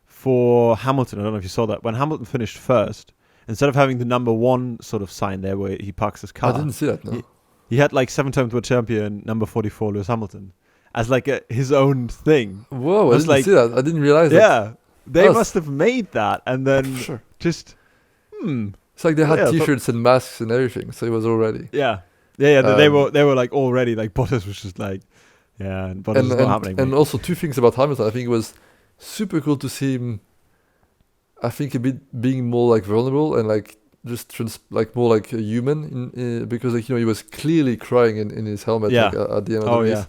Speaker 2: for Hamilton. I don't know if you saw that. When Hamilton finished first, instead of having the number 1 sort of sign there where he parks his car,
Speaker 1: I didn't see that. No.
Speaker 2: he had like 7-time world champion number 44 Lewis Hamilton as like his own thing.
Speaker 1: Whoa, I
Speaker 2: was
Speaker 1: didn't
Speaker 2: like-
Speaker 1: see that. I didn't realize that.
Speaker 2: Yeah, they
Speaker 1: That's-
Speaker 2: must have made that and then
Speaker 1: For sure.
Speaker 2: just
Speaker 1: It's like they had
Speaker 2: Yeah, but-
Speaker 1: T-shirts and masks and everything, so it was already.
Speaker 2: yeah. They
Speaker 1: Um,
Speaker 2: were like already like Bottas was just like and Bottas is not happening.
Speaker 1: And
Speaker 2: mate.
Speaker 1: also 2 things about Hamilton. I think it was super cool to see him. I think a bit being more like vulnerable and like just like more like a human because like he was clearly crying in his helmet
Speaker 2: Yeah.
Speaker 1: like, at the end of
Speaker 2: Oh
Speaker 1: the
Speaker 2: yeah,
Speaker 1: race.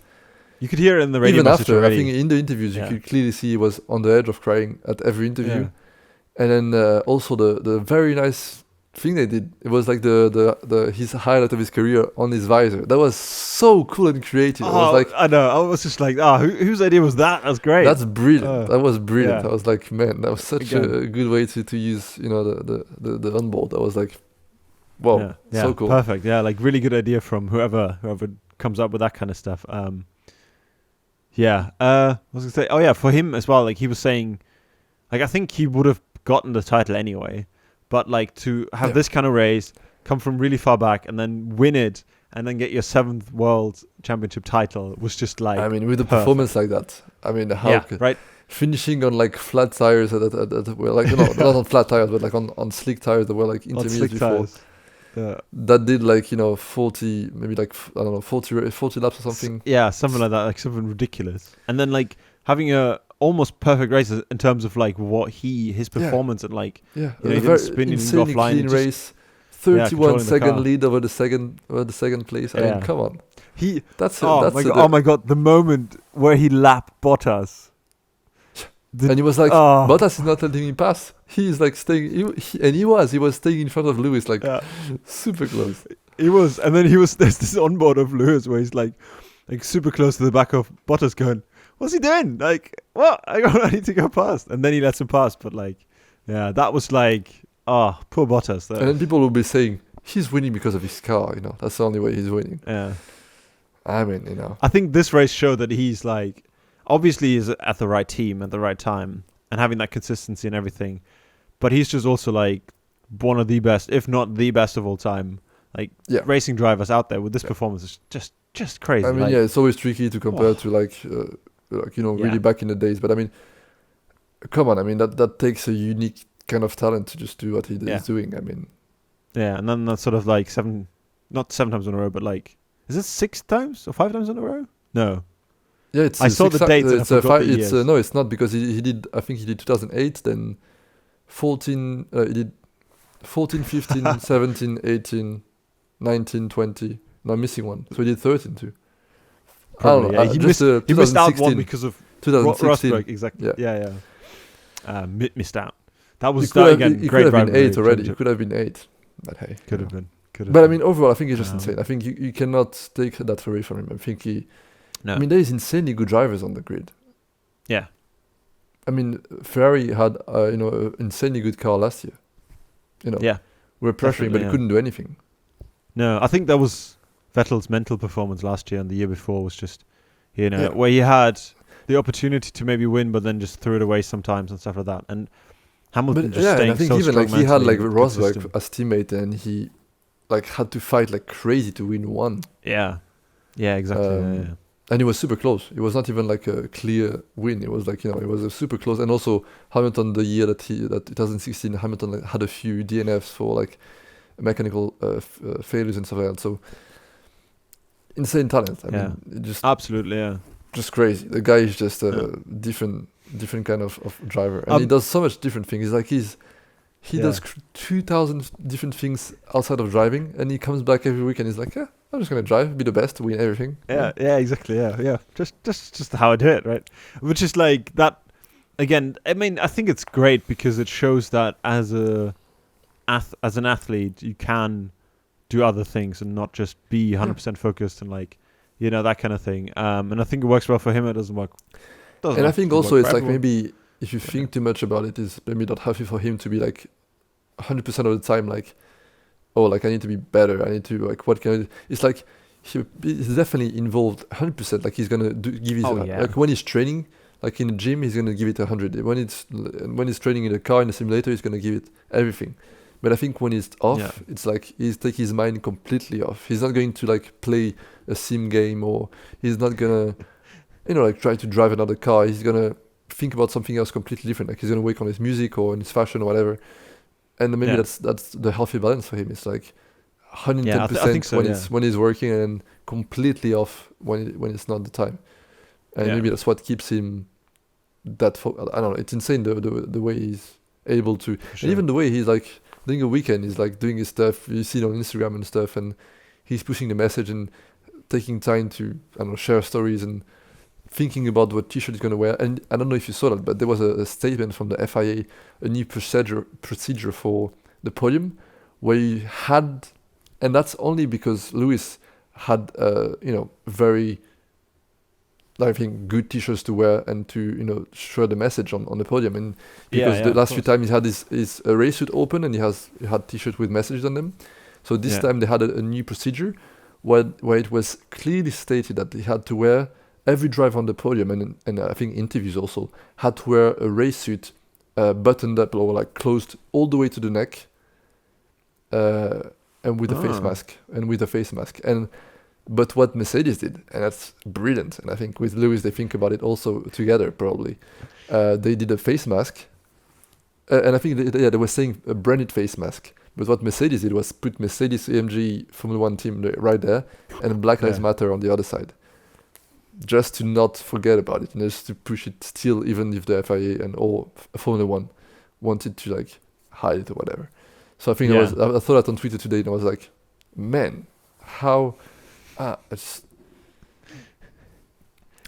Speaker 2: you could hear it in the radio
Speaker 1: Even
Speaker 2: message
Speaker 1: after,
Speaker 2: already.
Speaker 1: I think in the interviews you
Speaker 2: Yeah.
Speaker 1: could clearly see he was on the edge of crying at every interview.
Speaker 2: Yeah.
Speaker 1: And then also the very nice thing they did, it was like the his highlight of his career on his visor. That was so cool and creative. I was like,
Speaker 2: I know. I was just like, whose idea was that? That's great.
Speaker 1: that's brilliant. That was brilliant.
Speaker 2: yeah.
Speaker 1: I was like, man, that was such
Speaker 2: Again.
Speaker 1: a good way to use the onboard. I was like, wow,
Speaker 2: yeah,
Speaker 1: so cool.
Speaker 2: perfect. Yeah, like really good idea from whoever comes up with that kind of stuff. Yeah. I was gonna say, oh yeah, for him as well. Like he was saying, like I think he would have gotten the title anyway, but like to have this kind of race, come from really far back, and then win it, and then get your 7th world championship title was just like.
Speaker 1: I mean, with a
Speaker 2: perfect.
Speaker 1: performance like that, I mean, how
Speaker 2: yeah, right.
Speaker 1: finishing on like flat tires that were like not on flat tires, but like on slick tires that were like
Speaker 2: On
Speaker 1: intermediate
Speaker 2: slick
Speaker 1: before.
Speaker 2: tires. Yeah.
Speaker 1: That did like 40, maybe like I don't know, 40 laps or something.
Speaker 2: Yeah, something like that, like something ridiculous. And then like having a almost perfect race in terms of like what his performance and like
Speaker 1: Yeah,
Speaker 2: You know, he
Speaker 1: a
Speaker 2: didn't
Speaker 1: very
Speaker 2: spin, he didn't go
Speaker 1: insanely
Speaker 2: offline,
Speaker 1: clean
Speaker 2: just-
Speaker 1: race.
Speaker 2: controlling
Speaker 1: 31
Speaker 2: the
Speaker 1: second
Speaker 2: car.
Speaker 1: lead over the second place. I
Speaker 2: Yeah.
Speaker 1: mean, come on.
Speaker 2: he
Speaker 1: That's
Speaker 2: oh my god, the moment where he lapped Bottas.
Speaker 1: And he was like,
Speaker 2: Oh.
Speaker 1: Bottas is not letting me pass. He is like staying, he was staying in front of Lewis, like
Speaker 2: Yeah.
Speaker 1: super close.
Speaker 2: He was, and then there's this onboard of Lewis where he's like super close to the back of Bottas going, what's he doing? Like, what? I need to go past. And then he lets him pass, but like, yeah, that was like, poor Bottas.
Speaker 1: And then people will be saying, he's winning because of his car, that's the only way he's winning.
Speaker 2: Yeah.
Speaker 1: I mean,
Speaker 2: I think this race showed that he's like, obviously he's at the right team at the right time and having that consistency and everything. But he's just also like one of the best, if not the best of all time, like racing drivers out there with this performance is just crazy.
Speaker 1: I mean,
Speaker 2: like,
Speaker 1: it's always tricky to compare to really back in the days. But I mean, come on, I mean that takes a unique kind of talent to just do what he's doing. I mean,
Speaker 2: yeah, and then that's sort of like not 7 times in a row, but like, is it 6 times or 5 times in a row? No,
Speaker 1: Yeah, it's
Speaker 2: I saw the dates and I forgot the years.
Speaker 1: no, it's not because he did. I think he did 2008, then 14. He did 14, 15, 17, 18, 19, 20. No, I'm missing one. So he did 13 too.
Speaker 2: Probably,
Speaker 1: I don't know.
Speaker 2: he missed out one
Speaker 1: 2016.
Speaker 2: because of
Speaker 1: 2016.
Speaker 2: Rosberg. Exactly.
Speaker 1: Yeah.
Speaker 2: Yeah. Missed out. That was
Speaker 1: He could have,
Speaker 2: again.
Speaker 1: he
Speaker 2: Great
Speaker 1: could have been
Speaker 2: rivalry
Speaker 1: 8 already. He
Speaker 2: championship.
Speaker 1: could have been 8. But hey.
Speaker 2: Could have been.
Speaker 1: But I mean, overall, I think he's just
Speaker 2: Um,
Speaker 1: insane. I think you cannot take that away from him. I think
Speaker 2: No.
Speaker 1: I mean, there is insanely good drivers on the grid.
Speaker 2: Yeah.
Speaker 1: I mean, Ferrari had an insanely good car last year.
Speaker 2: Yeah.
Speaker 1: We're pressuring, but he
Speaker 2: yeah.
Speaker 1: couldn't do anything.
Speaker 2: No, I think that was Vettel's mental performance last year and the year before was just,
Speaker 1: Yeah.
Speaker 2: where he had the opportunity to maybe win, but then just threw it away sometimes and stuff like that. And Hamilton
Speaker 1: But
Speaker 2: just
Speaker 1: yeah, and
Speaker 2: staying
Speaker 1: I think
Speaker 2: so
Speaker 1: even
Speaker 2: strong
Speaker 1: like he had like
Speaker 2: mentally,
Speaker 1: Rosberg
Speaker 2: consistent.
Speaker 1: as teammate, and he like had to fight like crazy to win one.
Speaker 2: Yeah. Yeah, exactly. Yeah.
Speaker 1: And it was super close. It was not even like a clear win. It was like, it was a super close. And also Hamilton, the year that 2016, Hamilton like, had a few DNFs for like mechanical failures and stuff like that. So insane talent. I mean, it just
Speaker 2: Absolutely, yeah.
Speaker 1: just crazy. The guy is just a different kind of driver, and he does so much different things. It's like he does 2,000 different things outside of driving, and he comes back every week and he's like, I'm just gonna drive, be the best, win everything.
Speaker 2: Yeah, exactly. Yeah. Just how I do it, right? Which is like that. Again, I mean, I think it's great because it shows that as an athlete, you can do other things and not just be 100% focused and like, that kind of thing. And I think it works well for him. It doesn't work.
Speaker 1: And I think also it's like
Speaker 2: everyone.
Speaker 1: maybe if you think too much about it, it's maybe not healthy for him to be like 100% of the time like, oh, like I need to be better. I need to like, what can I do? It's like he's definitely involved 100%. Like he's gonna give his like when he's training, like in the gym, he's gonna give it 100. When he's training in a car in a simulator, he's gonna give it everything. But I think when he's off, it's like he's taking his mind completely off. He's not going to like play a sim game, or he's not gonna, like try to drive another car. He's gonna think about something else completely different. Like he's gonna work on his music or on his fashion or whatever. And maybe that's the healthy balance for him. It's like 110%
Speaker 2: I think so,
Speaker 1: when he's working, and completely off when it's not the time. And maybe that's what keeps him I don't know. It's insane the way he's able to, and even the way he's like doing a weekend. He's like doing his stuff. You see it on Instagram and stuff, and he's pushing the message and taking time to share stories and thinking about what T-shirt he's gonna wear. And I don't know if you saw that, but there was a statement from the FIA, a new procedure for the podium, where you had, and that's only because Lewis had very, I think, good T-shirts to wear and to share the message on the podium. And because the last few times he had his race suit open and he had T-shirts with messages on them. So this time they had a new procedure where it was clearly stated that he had to wear, every driver on the podium and I think interviews also, had to wear a race suit buttoned up or like closed all the way to the neck, and with a face mask. But what Mercedes did, and that's brilliant, and I think with Lewis they think about it also together probably, they did a face mask, and I think they were saying a branded face mask. But what Mercedes did was put Mercedes AMG Formula 1 team right there and Black Lives Matter on the other side, just to not forget about it and just to push it still, even if the FIA and all Formula 1 wanted to like hide it or whatever. So I think I thought that on Twitter today, and I was like, man, how...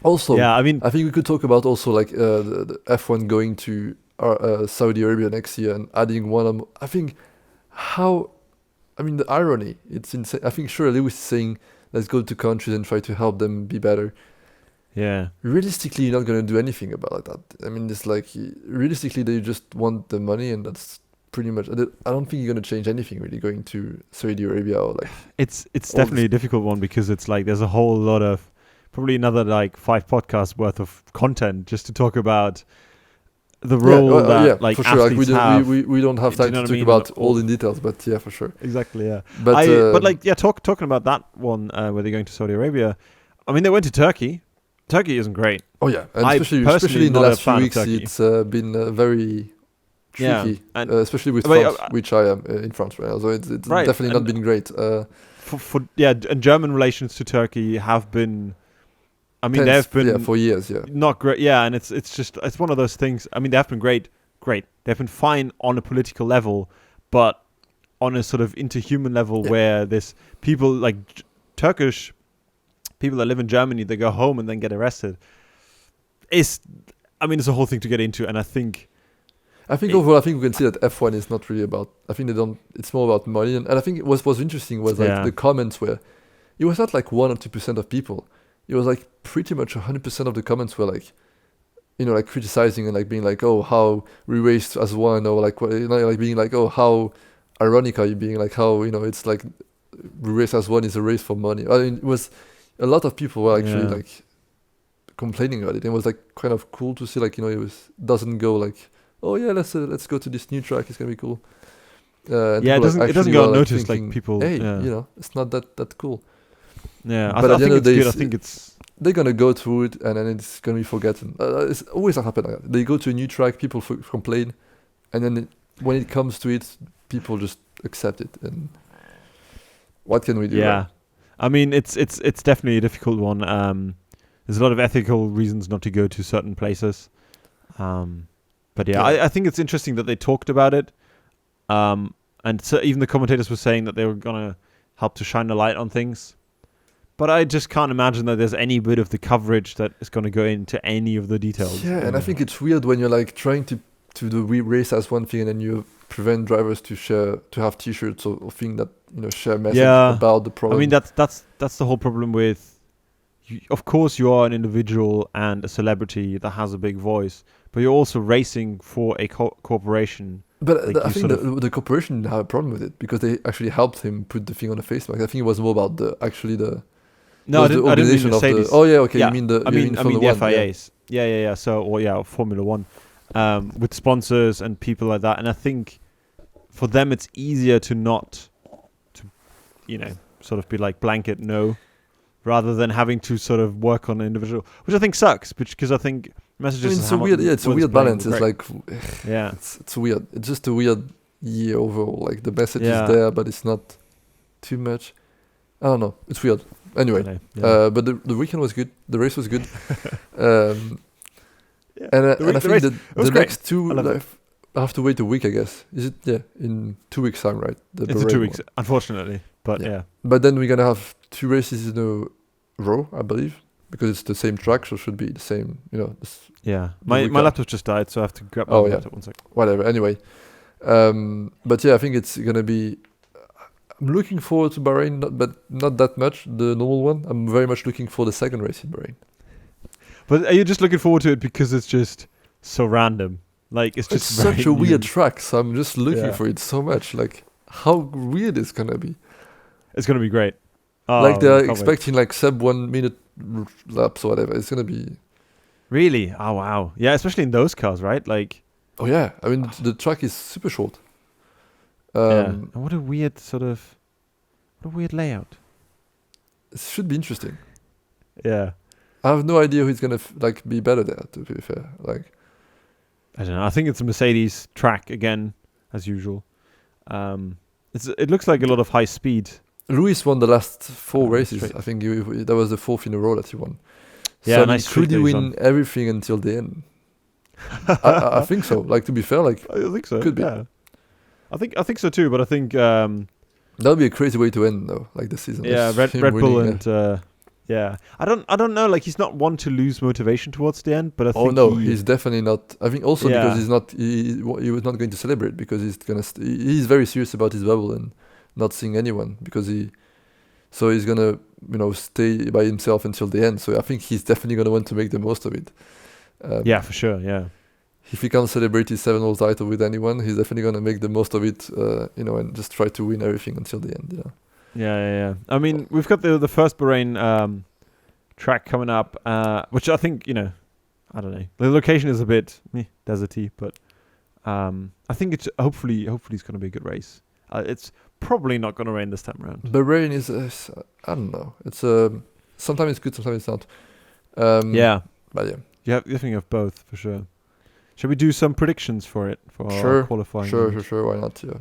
Speaker 1: Also, I think we could talk about also like the F1 going to Saudi Arabia next year and adding one. I think the irony, it's insane. I think sure Lewis is saying let's go to countries and try to help them be better.
Speaker 2: Yeah.
Speaker 1: Realistically, you're not going to do anything about that. I mean, it's like realistically they just want the money, and that's pretty much. I don't think you're going to change anything really going to Saudi Arabia or like.
Speaker 2: It's definitely a difficult one because it's like there's a whole lot of, probably another like 5 podcasts worth of content just to talk about the role that like
Speaker 1: for sure.
Speaker 2: athletes
Speaker 1: Like we don't have time to talk about all the details, but yeah, for sure.
Speaker 2: Exactly, yeah.
Speaker 1: But
Speaker 2: talking about that one where they're going to Saudi Arabia. I mean, they went to Turkey. Turkey isn't great.
Speaker 1: Oh yeah, and especially in the last few weeks, it's been very tricky, especially with France, which I am in France right now. So it's definitely not been great.
Speaker 2: And German relations to Turkey have been I mean, they've been
Speaker 1: for years. Yeah,
Speaker 2: not great. Yeah, and it's one of those things. I mean, they've been great. They've been fine on a political level, but on a sort of interhuman level where there's people like Turkish people that live in Germany, they go home and then get arrested. It's a whole thing to get into, and I think
Speaker 1: overall, I think we can see that F1 is not really about. I think they don't. It's more about money, and I think what was interesting was like the comments where it was not like 1 or 2% of people. It was like pretty much 100% of the comments were like, like criticizing and like being like, oh, how we raced as one, or like, like being like, oh, how ironic are you being, like how it's like we race as one is a race for money. I mean, it was a lot of people were actually like complaining about it. It was like kind of cool to see, like it doesn't go like, oh yeah, let's go to this new track, it's gonna be cool.
Speaker 2: It doesn't go unnoticed. Like people,
Speaker 1: hey, it's not that cool.
Speaker 2: Yeah,
Speaker 1: but
Speaker 2: I think it's good. I think it's
Speaker 1: they're gonna go through it and then it's gonna be forgotten. It's always happened like that. They go to a new track, people complain, and then when it comes to it, people just accept it. And what can we do?
Speaker 2: Yeah,
Speaker 1: right?
Speaker 2: I mean, it's definitely a difficult one. There's a lot of ethical reasons not to go to certain places. But I think it's interesting that they talked about it. And so even the commentators were saying that they were gonna help to shine a light on things. But I just can't imagine that there's any bit of the coverage that is going to go into any of the details.
Speaker 1: Yeah, and I think it's weird when you're like trying to do race as one thing, and then you prevent drivers to have T-shirts or things that share message about the problem.
Speaker 2: I mean, that's the whole problem with. Of course, you are an individual and a celebrity that has a big voice, but you're also racing for a corporation.
Speaker 1: But like I think the corporation didn't have a problem with it because they actually helped him put the thing on the Facebook. I think it was more about the.
Speaker 2: No, I didn't mean Mercedes.
Speaker 1: Oh yeah, okay.
Speaker 2: Yeah.
Speaker 1: You mean the
Speaker 2: the FIAs. Yeah. So Formula One, with sponsors and people like that. And I think for them it's easier to not, sort of be like blanket no, rather than having to sort of work on an individual, which I think sucks. Because I think messages.
Speaker 1: It's a weird. Yeah, it's a weird balance. It's like.
Speaker 2: Yeah.
Speaker 1: It's weird. It's just a weird year overall. Like the message is there, but it's not too much. I don't know. It's weird. Anyway, but the weekend was good. The race was good. And I think the next two, I have to wait a week, I guess. Is it? Yeah, in 2 weeks' time, right?
Speaker 2: It's 2 weeks, unfortunately. But yeah.
Speaker 1: But then we're going to have 2 races in a row, I believe, because it's the same track, so it should be the same,
Speaker 2: My laptop just died, so I have to grab my laptop 1 second.
Speaker 1: Whatever, anyway. But yeah, I think it's going to be... I'm looking forward to Bahrain, but not that much, the normal one. I'm very much looking for the second race in Bahrain.
Speaker 2: But are you just looking forward to it because it's just so random? Like, it's
Speaker 1: such a weird track, so I'm just looking for it so much. Like, how weird it's going to be.
Speaker 2: It's going to be great.
Speaker 1: Like, they're expecting, like, sub 1 minute laps or whatever. It's going to be...
Speaker 2: Really? Oh, wow. Yeah, especially in those cars, right? Like...
Speaker 1: Oh, yeah. I mean, the track is super short.
Speaker 2: And what a weird layout.
Speaker 1: It should be interesting.
Speaker 2: Yeah.
Speaker 1: I have no idea who's going to be better there, to be fair. Like,
Speaker 2: I don't know. I think it's a Mercedes track again, as usual. It looks like a lot of high speed.
Speaker 1: Lewis won the last 4 races. Straight. I think that was the 4th in a row that he won.
Speaker 2: Yeah,
Speaker 1: so
Speaker 2: nice.
Speaker 1: Could he win everything until the end? I think so. Like, to be fair, like,
Speaker 2: I think so.
Speaker 1: Could be.
Speaker 2: Yeah. I think so too. But I think
Speaker 1: that would be a crazy way to end, though. Like the season.
Speaker 2: Yeah, Red Bull and yeah. I don't know. Like, he's not one to lose motivation towards the end. But I think.
Speaker 1: Oh no, he's definitely not. I think also because he's not. He was not going to celebrate because he's gonna. He's very serious about his bubble and not seeing anyone because So he's gonna stay by himself until the end. So I think he's definitely gonna want to make the most of it.
Speaker 2: Yeah, for sure. Yeah.
Speaker 1: If he can't celebrate his 7-hole title with anyone, he's definitely gonna make the most of it. And just try to win everything until the end.
Speaker 2: Yeah. I mean, we've got the first Bahrain track coming up, which I think I don't know. The location is a bit deserty, but I think it's hopefully it's gonna be a good race. It's probably not gonna rain this time around.
Speaker 1: Bahrain is I don't know. It's sometimes it's good, sometimes it's not.
Speaker 2: Yeah,
Speaker 1: but yeah.
Speaker 2: You definitely have both for sure. Shall we do some predictions for it for our qualifying?
Speaker 1: Sure. Why not? Yeah.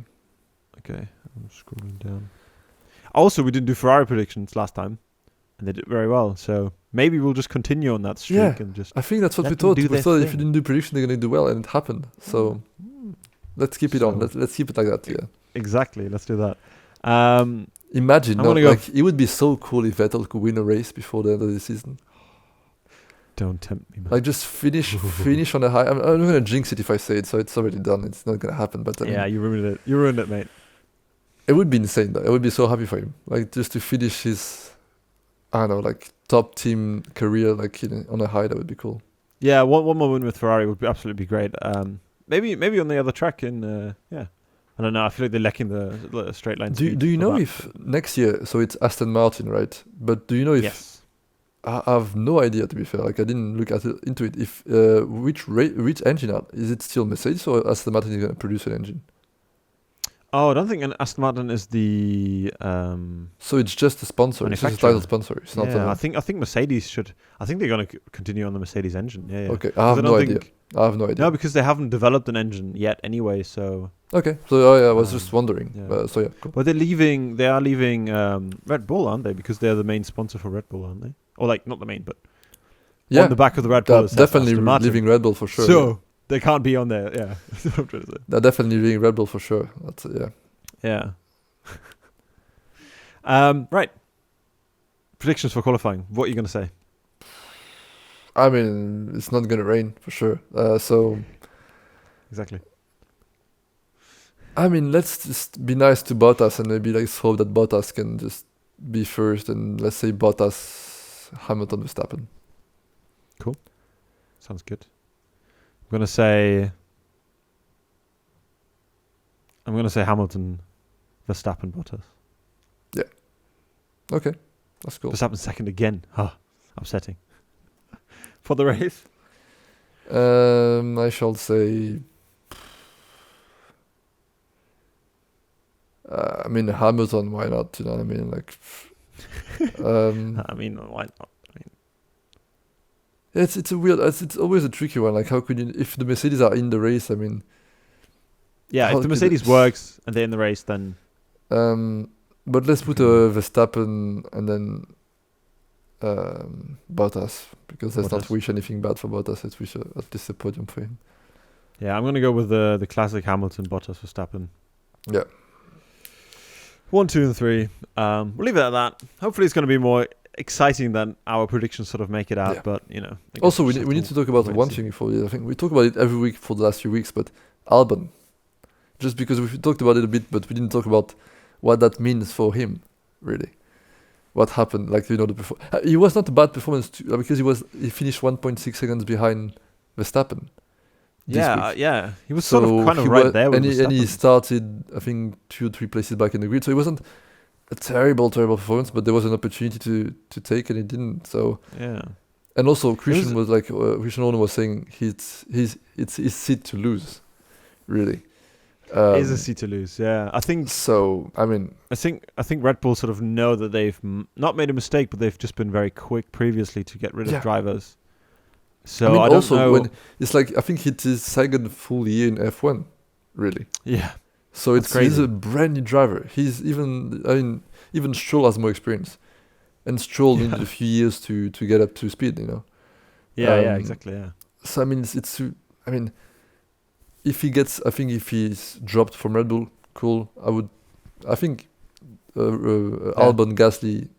Speaker 2: Okay, I'm scrolling down. Also, we didn't do Ferrari predictions last time. and they did very well. So maybe we'll just continue on that streak
Speaker 1: Yeah.
Speaker 2: and just
Speaker 1: I think that's what
Speaker 2: let
Speaker 1: we
Speaker 2: them
Speaker 1: thought.
Speaker 2: do
Speaker 1: We
Speaker 2: their
Speaker 1: thought if you
Speaker 2: thing.
Speaker 1: didn't do prediction, they're gonna do well, and it happened. So let's keep it on.
Speaker 2: So-
Speaker 1: Let's keep it like that. Yeah.
Speaker 2: exactly. Let's do that.
Speaker 1: Imagine,
Speaker 2: I'm
Speaker 1: no,
Speaker 2: gonna go
Speaker 1: like it would be so cool if Vettel could win a race before the end of the season.
Speaker 2: Don't tempt me, man.
Speaker 1: Like just finish on a high. I'm not gonna jinx it if I say it, so it's already done. It's not gonna happen. But I mean,
Speaker 2: yeah, you ruined it. You ruined it, mate.
Speaker 1: it would be insane though. I would be so happy for him. Like just to finish his, I don't know, like top team career, like on a high. That would be cool.
Speaker 2: Yeah, one more win with Ferrari would be absolutely great. Maybe on the other track in yeah. I don't know. I feel like they're lacking the straight line.
Speaker 1: Do
Speaker 2: speed
Speaker 1: you
Speaker 2: for
Speaker 1: know
Speaker 2: that.
Speaker 1: if next year? So it's Aston Martin, right? But do you know if?
Speaker 2: Yes.
Speaker 1: I have no idea, to be fair. Like I didn't look into it. If which engine is it still Mercedes or Aston Martin is going to produce an engine?
Speaker 2: Oh, I don't think an Aston Martin is the
Speaker 1: So it's just a sponsor. It's just a
Speaker 2: manufacturer.
Speaker 1: title sponsor. It's not.
Speaker 2: Yeah, I think Mercedes should. I think they're going to continue on the Mercedes engine. Yeah, yeah.
Speaker 1: Okay, I have
Speaker 2: I
Speaker 1: no
Speaker 2: don't
Speaker 1: idea.
Speaker 2: think-
Speaker 1: I have no idea.
Speaker 2: No, because they haven't developed an engine yet anyway. So,
Speaker 1: Okay, so I was just
Speaker 2: Um,
Speaker 1: wondering.
Speaker 2: yeah.
Speaker 1: So yeah, cool.
Speaker 2: but they are leaving Red Bull, aren't they? Because they're the main sponsor for Red Bull, aren't they? Or like not the main, but
Speaker 1: Yeah,
Speaker 2: on the back of the Red Bull.
Speaker 1: they're
Speaker 2: it says
Speaker 1: definitely
Speaker 2: Aston Martin.
Speaker 1: leaving Red Bull for sure.
Speaker 2: So
Speaker 1: yeah.
Speaker 2: they can't be on there. Yeah, that's what I'm trying to say.
Speaker 1: They're definitely leaving Red Bull for sure. That's yeah.
Speaker 2: Yeah. Right. Predictions for qualifying. What are you going to say?
Speaker 1: I mean, it's not gonna rain for sure. So
Speaker 2: Exactly.
Speaker 1: I mean, let's just be nice to Bottas and maybe like hope that Bottas can just be first, and let's say Bottas, Hamilton, Verstappen.
Speaker 2: Sounds good. I'm going to say Hamilton, Verstappen, Bottas.
Speaker 1: Okay, that's cool.
Speaker 2: Verstappen second again. Upsetting. For the race.
Speaker 1: I shall say. I mean Hamilton. Why not? You know what I mean? Like.
Speaker 2: I mean, why not?
Speaker 1: It's a weird. It's always a tricky one. Like, how could you? If the Mercedes are in the race, I mean.
Speaker 2: Yeah,
Speaker 1: How
Speaker 2: if the
Speaker 1: could
Speaker 2: Mercedes
Speaker 1: it-
Speaker 2: works and they're in the race, then
Speaker 1: But let's put Verstappen and then Bottas, because let's not
Speaker 2: Bottas.
Speaker 1: wish anything bad for Bottas. Let's wish at least a podium for him.
Speaker 2: yeah, I'm going to go with the classic Hamilton, Bottas, Verstappen.
Speaker 1: Yeah.
Speaker 2: 1, 2, and 3. We'll leave it at that. Hopefully, it's going to be more exciting than our predictions sort of make it out.
Speaker 1: Yeah.
Speaker 2: But you know, I guess
Speaker 1: Also, we
Speaker 2: just
Speaker 1: need
Speaker 2: have
Speaker 1: to talk about
Speaker 2: wait and
Speaker 1: one
Speaker 2: see.
Speaker 1: thing before. I think we talk about it every week for the last few weeks, but Albon, just because we talked about it a bit, but we didn't talk about what that means for him, really. What happened? Like, you know, he was not a bad performance because he finished 1.6 seconds behind Verstappen. this week.
Speaker 2: Yeah. He was sort of kind of
Speaker 1: he
Speaker 2: right
Speaker 1: wa-
Speaker 2: there with
Speaker 1: and he
Speaker 2: Verstappen.
Speaker 1: started, I think, 2 or 3 places back in the grid. So it wasn't a terrible performance, but there was an opportunity to take, and he didn't. So,
Speaker 2: Yeah.
Speaker 1: and also Christian was like, Christian Horner was saying it's his seat to lose, really.
Speaker 2: Is a seat to lose. Yeah, I think
Speaker 1: So I mean,
Speaker 2: I think Red Bull sort of know that they've not made a mistake, but they've just been very quick previously to get rid of
Speaker 1: Yeah.
Speaker 2: drivers. So
Speaker 1: I mean,
Speaker 2: don't
Speaker 1: also
Speaker 2: know.
Speaker 1: when it's like I think it's his second full year in F1, really.
Speaker 2: Yeah,
Speaker 1: So
Speaker 2: That's
Speaker 1: he's
Speaker 2: crazy.
Speaker 1: a brand new driver. Even Stroll has more experience, and Stroll
Speaker 2: Yeah.
Speaker 1: needed a few years to get up to speed. You know.
Speaker 2: yeah,
Speaker 1: Um,
Speaker 2: exactly. Yeah,
Speaker 1: So I mean, I mean, if he's dropped from Red Bull, cool. I think Albon, Gasly,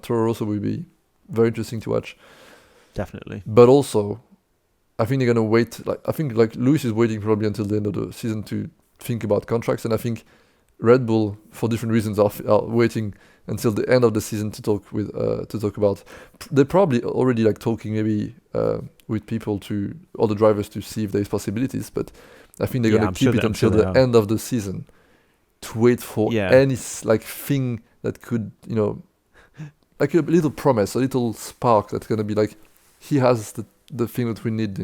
Speaker 1: Toro Rosso will be very interesting to watch.
Speaker 2: definitely.
Speaker 1: But also, I think they're gonna wait. Like I think like Lewis is waiting probably until the end of the season to think about contracts, and I think Red Bull, for different reasons, are waiting until the end of the season to talk about. They're probably already like talking maybe with people to other drivers to see if there's possibilities. But I think they're
Speaker 2: Yeah,
Speaker 1: gonna
Speaker 2: I'm
Speaker 1: keep
Speaker 2: sure
Speaker 1: it
Speaker 2: they- I'm
Speaker 1: until
Speaker 2: sure they
Speaker 1: the
Speaker 2: are.
Speaker 1: end of the season to wait for
Speaker 2: Yeah.
Speaker 1: any thing that could like a little promise, a little spark that's gonna be like he has the thing that we need.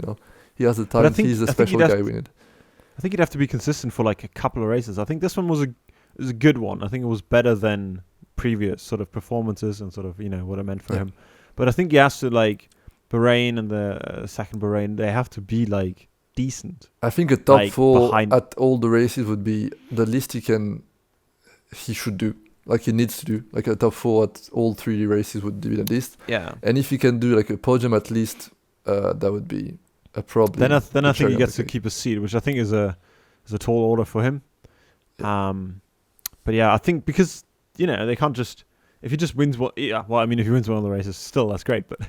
Speaker 1: He has the
Speaker 2: But I
Speaker 1: talent.
Speaker 2: think-
Speaker 1: He's the
Speaker 2: I think
Speaker 1: special
Speaker 2: you'd have
Speaker 1: guy we need.
Speaker 2: I think you'd have to be consistent for like a couple of races. I think this one was a good one. I think it was better than previous sort of performances and sort of what it meant for
Speaker 1: Yeah.
Speaker 2: him. But I think he has to like Bahrain and the second Bahrain. They have to be like decent.
Speaker 1: I think a top
Speaker 2: like,
Speaker 1: 4
Speaker 2: behind-
Speaker 1: at all the races would be the least he should do. like he needs to do, like a top 4 at all 3 races would be at least.
Speaker 2: Yeah.
Speaker 1: And if he can do like a podium at least, that would be a problem.
Speaker 2: Then I think he gets to keep a seat, which I think is a tall order for him.
Speaker 1: Yeah.
Speaker 2: But yeah, I think because they can't just, if he just wins if he wins one of the races, still that's great. But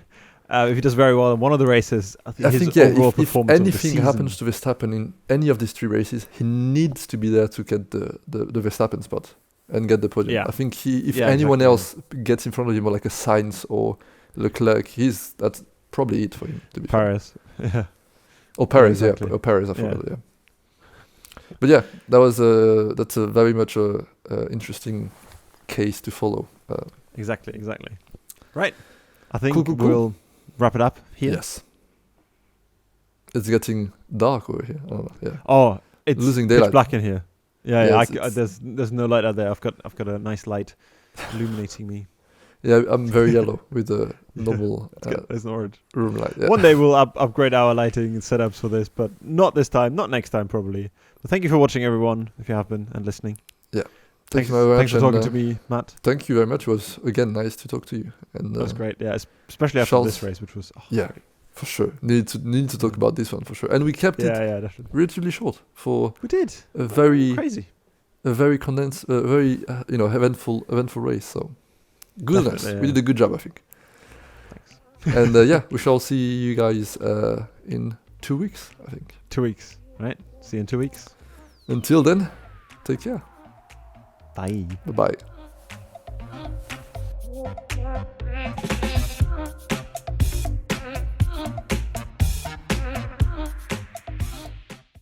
Speaker 2: if he does very well in one of the races, I think overall
Speaker 1: if
Speaker 2: performance of the
Speaker 1: anything
Speaker 2: season,
Speaker 1: happens to Verstappen in any of these 3 races, he needs to be there to get the Verstappen spot and get the podium.
Speaker 2: Yeah.
Speaker 1: I think if anyone else gets in front of him, or like a Sainz or Leclerc, that's probably it for him. To be
Speaker 2: Paris, yeah,
Speaker 1: or Perez,
Speaker 2: exactly.
Speaker 1: or Perez, I forgot, yeah. But yeah, that's a very much a interesting case to follow.
Speaker 2: Exactly. Right, I think
Speaker 1: Cool.
Speaker 2: we'll wrap it up here.
Speaker 1: Yes. It's getting dark over here. I don't know, yeah.
Speaker 2: Oh, it's
Speaker 1: Losing
Speaker 2: pitch
Speaker 1: daylight.
Speaker 2: black in here. Yeah,
Speaker 1: Yeah,
Speaker 2: there's no light out there. I've got a nice light illuminating me.
Speaker 1: Yeah, I'm very yellow with the normal
Speaker 2: There's an orange.
Speaker 1: room light. Yeah.
Speaker 2: One day we'll upgrade our lighting and setups for this, but not this time, not next time probably. But thank you for watching, everyone, if you have been, and listening.
Speaker 1: Yeah.
Speaker 2: Thanks
Speaker 1: very much.
Speaker 2: for talking to me, Matt.
Speaker 1: Thank you very much. It was again nice to talk to you. And
Speaker 2: That was great. Yeah, especially after
Speaker 1: Charles,
Speaker 2: this race, which was
Speaker 1: yeah,
Speaker 2: great.
Speaker 1: for sure. Need to talk about this one for sure. And we kept it
Speaker 2: definitely.
Speaker 1: relatively short for
Speaker 2: We did.
Speaker 1: a very
Speaker 2: Crazy.
Speaker 1: condensed, very eventful race. So goodness,
Speaker 2: Definitely,
Speaker 1: we did a good job, I think.
Speaker 2: Thanks.
Speaker 1: And yeah, we shall see you guys in 2 weeks, I think.
Speaker 2: 2 weeks, right? See you in 2 weeks.
Speaker 1: Until then, take care.
Speaker 2: Bye.
Speaker 1: Bye bye.